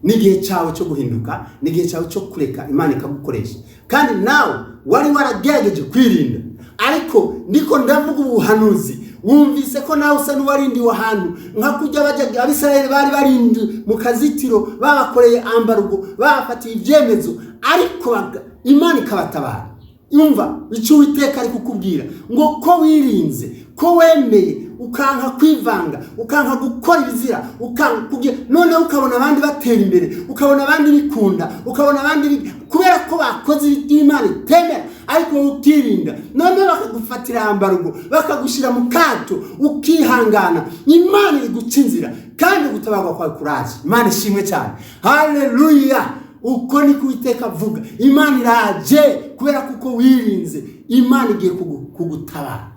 Nigihe cyawe cyo guhinduka, nigihe cyawe cyo kureka Imana ikagukoresha. Kandi nawe wari waragerageje kwirinda, ariko ndiko ndavuga ubuhanuzi. Wumvise ko nawe usa n'uwarindi wahantu nka kujya bajya Abisirayeli bari barindi mu kazitiro babakoreye ambarugo, babafatiye ibyemezo, ariko Imana ikabatabara. Yumva icyo Uwiteka ari kukubwira ngo ko wirinze, ko wemeye, ukanka kwivanga, ukanka gukora ibizira, none ukabona abandi batera imbere, ukabona abandi bikunda, ukabona abandi kubera ko bakoze Imana itemera, ariko utirinda, none bakagufatira ambarugo, bakagushira mu kato, ukihangana. Imana igucinzira kandi gutabarwa kwa kuraje. Imana ishimwe cyane. Haleluya. Uko ni Uwiteka avuga. Imana iraje kubera kuko wirinze, Imana igiye kugutabara.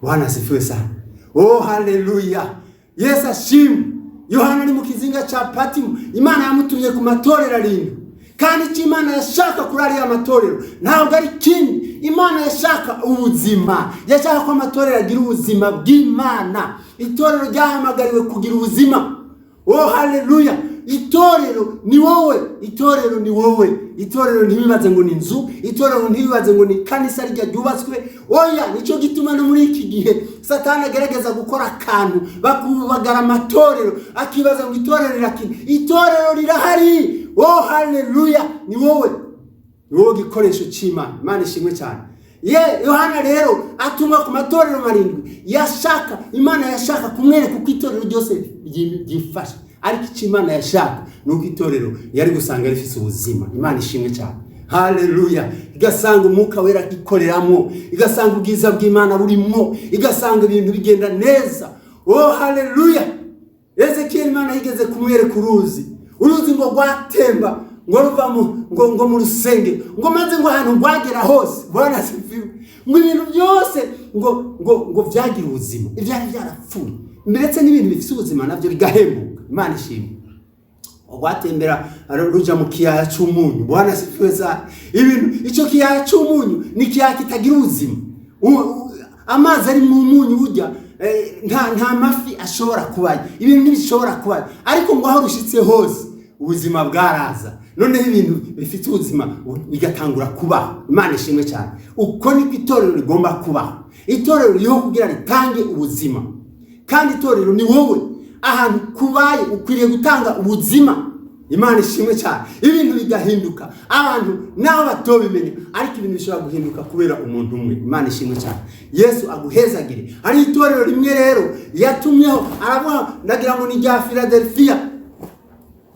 Bwana asifiwe sana. Oh haleluya. Yesu ashimwe. Yohana ari mu kizinga cya Patimo, Imana yamutumye ku matorero arindwi, kandi icyo Imana yashaka kuri ariya matorero ntabwo ari kindi. Imana yashaka ubuzima, yashaka ko amatorero agira ubuzima bw'Imana. Itorero ryahamagariwe kugira ubuzima. Oh haleluya. Itorero ni wowe, itorero ni wowe. Itorero ntibibaze ngo ni inzu, itorero ntibibaze ngo ni kanisa rya ryubatswe. Oya, nico gituma no muri iki gihe Satani agerageza gukora akantu bakubagara amatorero, akibaza ngo itorero rirakina. Itorero rirahari. Oh haleluya. Ni wowe, ni wowe gikoresho cy'Imana. Imana ishimwe cyane. Yohana rero atuma ku matorero marindwi, yashaka Imana yashaka kumwereka uko itorero ryose ryifashe. Ariko icyo Imana yashaka nuko itorero yari gusanga rifise ubuzima. Imana ishimwe cyane. Haleluya. Igasanga umwuka wera ikoreramo, igasanga ubwiza bw'Imana burimo, igasanga ibintu bigenda neza. Oh haleluya. Ezekiel Imana yigeze kumwereka uruzi ngo rwatemba, ngo ruva ngo mu rusenge, ngo maze ngo ahantu rwagera hose. Bwana asifiwe. Ngo ibintu byose ngo byagira ubuzima, ibyari byarapfuye, ndetse n'ibintu bifite ubuzima nabyo bigahembuka. Imana ishimwe. Rwatembera ruja mu kiyaya cy'umunyu. Bwana asifiwe sana. Ibintu icyo kiyaya cy'umunyu ni kiyaya kitagira ubuzima. Amazi ari mu munyu burya nta mafi ashobora kubayo, ibintu ntibishobora kubayo, ariko ngo aho rushitse hose ubuzima bwaraza. None ibintu bifite ubuzima bigatangura kubaho. Imana ishimwe cyane. Uko niko itorero rigomba kubaho. Itorero ririho kugira ritange ubuzima, kandi itorero ni wowe. Ahantu kubaye ukwiriye gutanga ubuzima. Imana ishimwe cyane. Ibintu bigahinduka, abantu naho batobimenya, ariko ibintu bishobora guhinduka kubera umuntu umwe. Imana ishimwe cyane. Yesu aguhezagire. Ari itorero rimwe rero yatumyeho, aravuga ndagira ngo ni rya Philadelphia,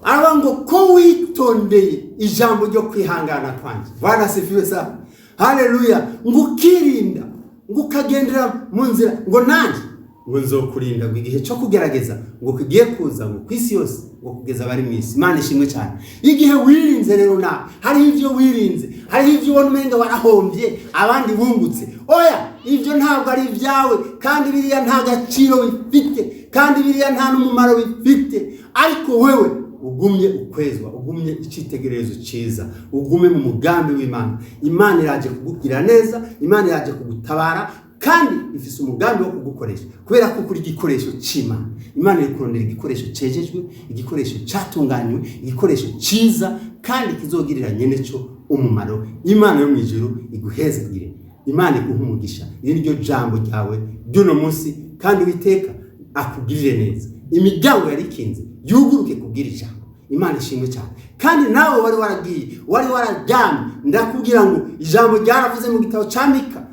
aravuga ngo ko witondeye ijambo ryo kwihangana kwanjye. Bwana asifiwe sana. Haleluya. Ngo ukirinda, ngo ukagendera mu nzira, ngo nanjye ngo nzokurinda ngo igihe cyo kugerageza ngo kigiye kuza ngo kwisi yose ngo kugeza bari mu isi. Imana ishimwe cyane. Igihe wirinze rero na hari ivyo wirinze, hari ivyo ubona umenga warahombye abandi bungutse. Oya, ivyo ntabwo ari ibyawe, kandi biriya nta gaciro bifite, kandi biriya nta n'umumaro bifite. Ariko wewe ugumye ukwezwa, ugumye icitegererezo ciza, ugume mu mugambi w'Imana. Imana iraje kukugira neza, Imana iraje kugutabara, kandi ifise umugambi wo kugukoresha kubera ko kuri igikoresho c'Imana. Imana iri kurondera igikoresho cejejwe, igikoresho catunganywe, igikoresho ciza kandi kizogirira nyene co umumaro. Imana yo mwijuru iguhezagire, Imana iguha umugisha. Iri niryo jambo ryawe ry'uno munsi, kandi Uwiteka akugirire neza. Imiryango yarikinze yuguruke kubwira ijambo. Imana ishimwe cyane. Kandi nawe wari waragiye, wari wararyamye, ndakubwira ngo ijambo ryaravuze mu gitabo ca Mika,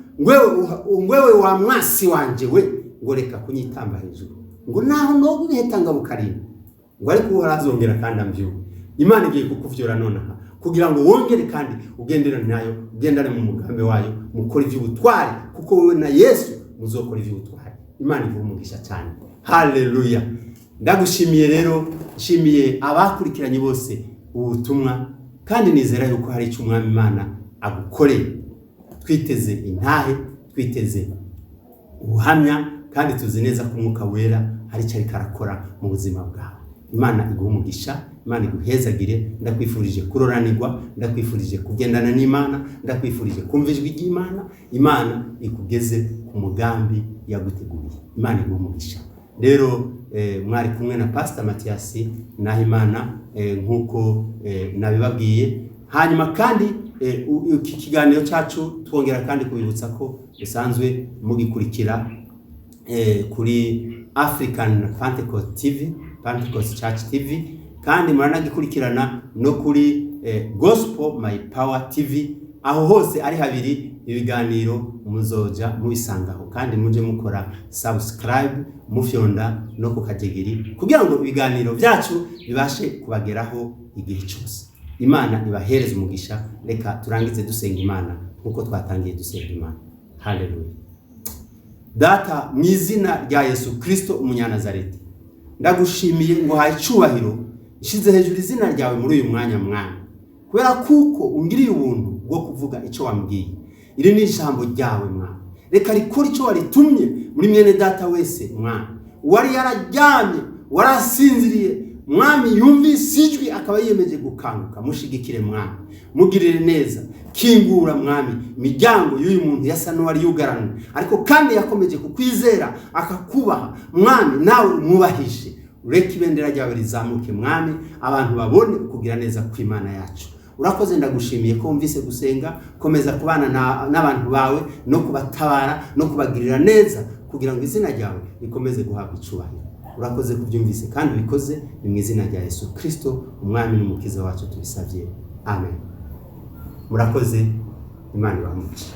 ngwewe wa mwasi wanje we, ngo reka kunyitamba hejuru, ngo naho nogu bihetanga bukarima, ngo ariko uhorazongera kandi amvyuka. Imana igiye kukuvyura nonaha kugira ngo wongere kandi ugenderane nayo, ugendane mu mugambi wayo, mukora ivy'ubutwari, kuko wewe na Yesu muzokora ivy'ubutwari. Imana iguhe umugisha cyane. Haleluya. Ndagushimiye rero, nshimiye abakurikiranye bose ubutumwa, kandi nizera yuko hari icyo Umwami Imana agukoreye. Twiteze intahe, twiteze ubuhamya, kandi tuzi neza ko Umwuka Wera hari icyo ariko arakora mu buzima bwawe. Imana iguhe umugisha, Imana iguhezagire. Ndakwifurije kuroranirwa, ndakwifurije kugendana n'Imana, ndakwifurije kumva ijwi ry'Imana. Imana ikugeze ku mugambi yaguteguriye. Imana iguhe umugisha. Rero mwari kumwe na Pastor Mathias Nahimana, nkuko nabibabwiye. Hanyuma kandi iki kiganiro cyacu twongera kandi kubibutsa ko usanzwe mugikurikira kuri African Pentecost TV, Pentecost Church TV, kandi muranagikurikirana no kuri Gospel My Power TV. Aho hose ari habiri ibiganiro muzoja mubisangaho, kandi muje mukora subscribe, mufyonda no kukajegeri kugira ngo ibiganiro byacu bibashe kubageraho igihe cyose. Imana ibahereze umugisha. Reka turangize dusenga Imana nkuko twatangiye dusenga Imana. Haleluya. Data, mu izina rya Yesu Kristo umunyanazareti, ndagushimiye ngo haye icubahiro, ishize hejuru izina ryawe muri uyu mwanya mwana, kubera kuko ungiriye ubuntu bwo kuvuga icyo wambwiye. Iri ni ijambo ryawe mwana, reka rikora icyo waritumye muri mwene data wese mwana, wari yararyamye, warasinziriye mwami, yumvise ijwi akaba yiyemeje gukanguka. Mushigikire mwami, mugirire neza, kingura mwami imiryango y'uyu muntu yasa n'uwari yugaranye, ariko kandi yakomeje kukwizera akakubaha mwami, nawe umwubahishe. Ureke ibendera ryawe rizamuke mwami, abantu babone kugira neza kw'Imana yacu. Urakoze, ndagushimiye ko wumvise gusenga. Komeza kubana n'abantu bawe no kubatabara no kubagirira neza, kugira ngo izina ryawe rikomeze guhabwa icubahiro. Urakoze kubyumvise kandi bikoze, ni mu izina rya Yesu Kristo umwami n'umukiza wacu tubisabye. Amen. Murakoze. Imana ibahe umugisha.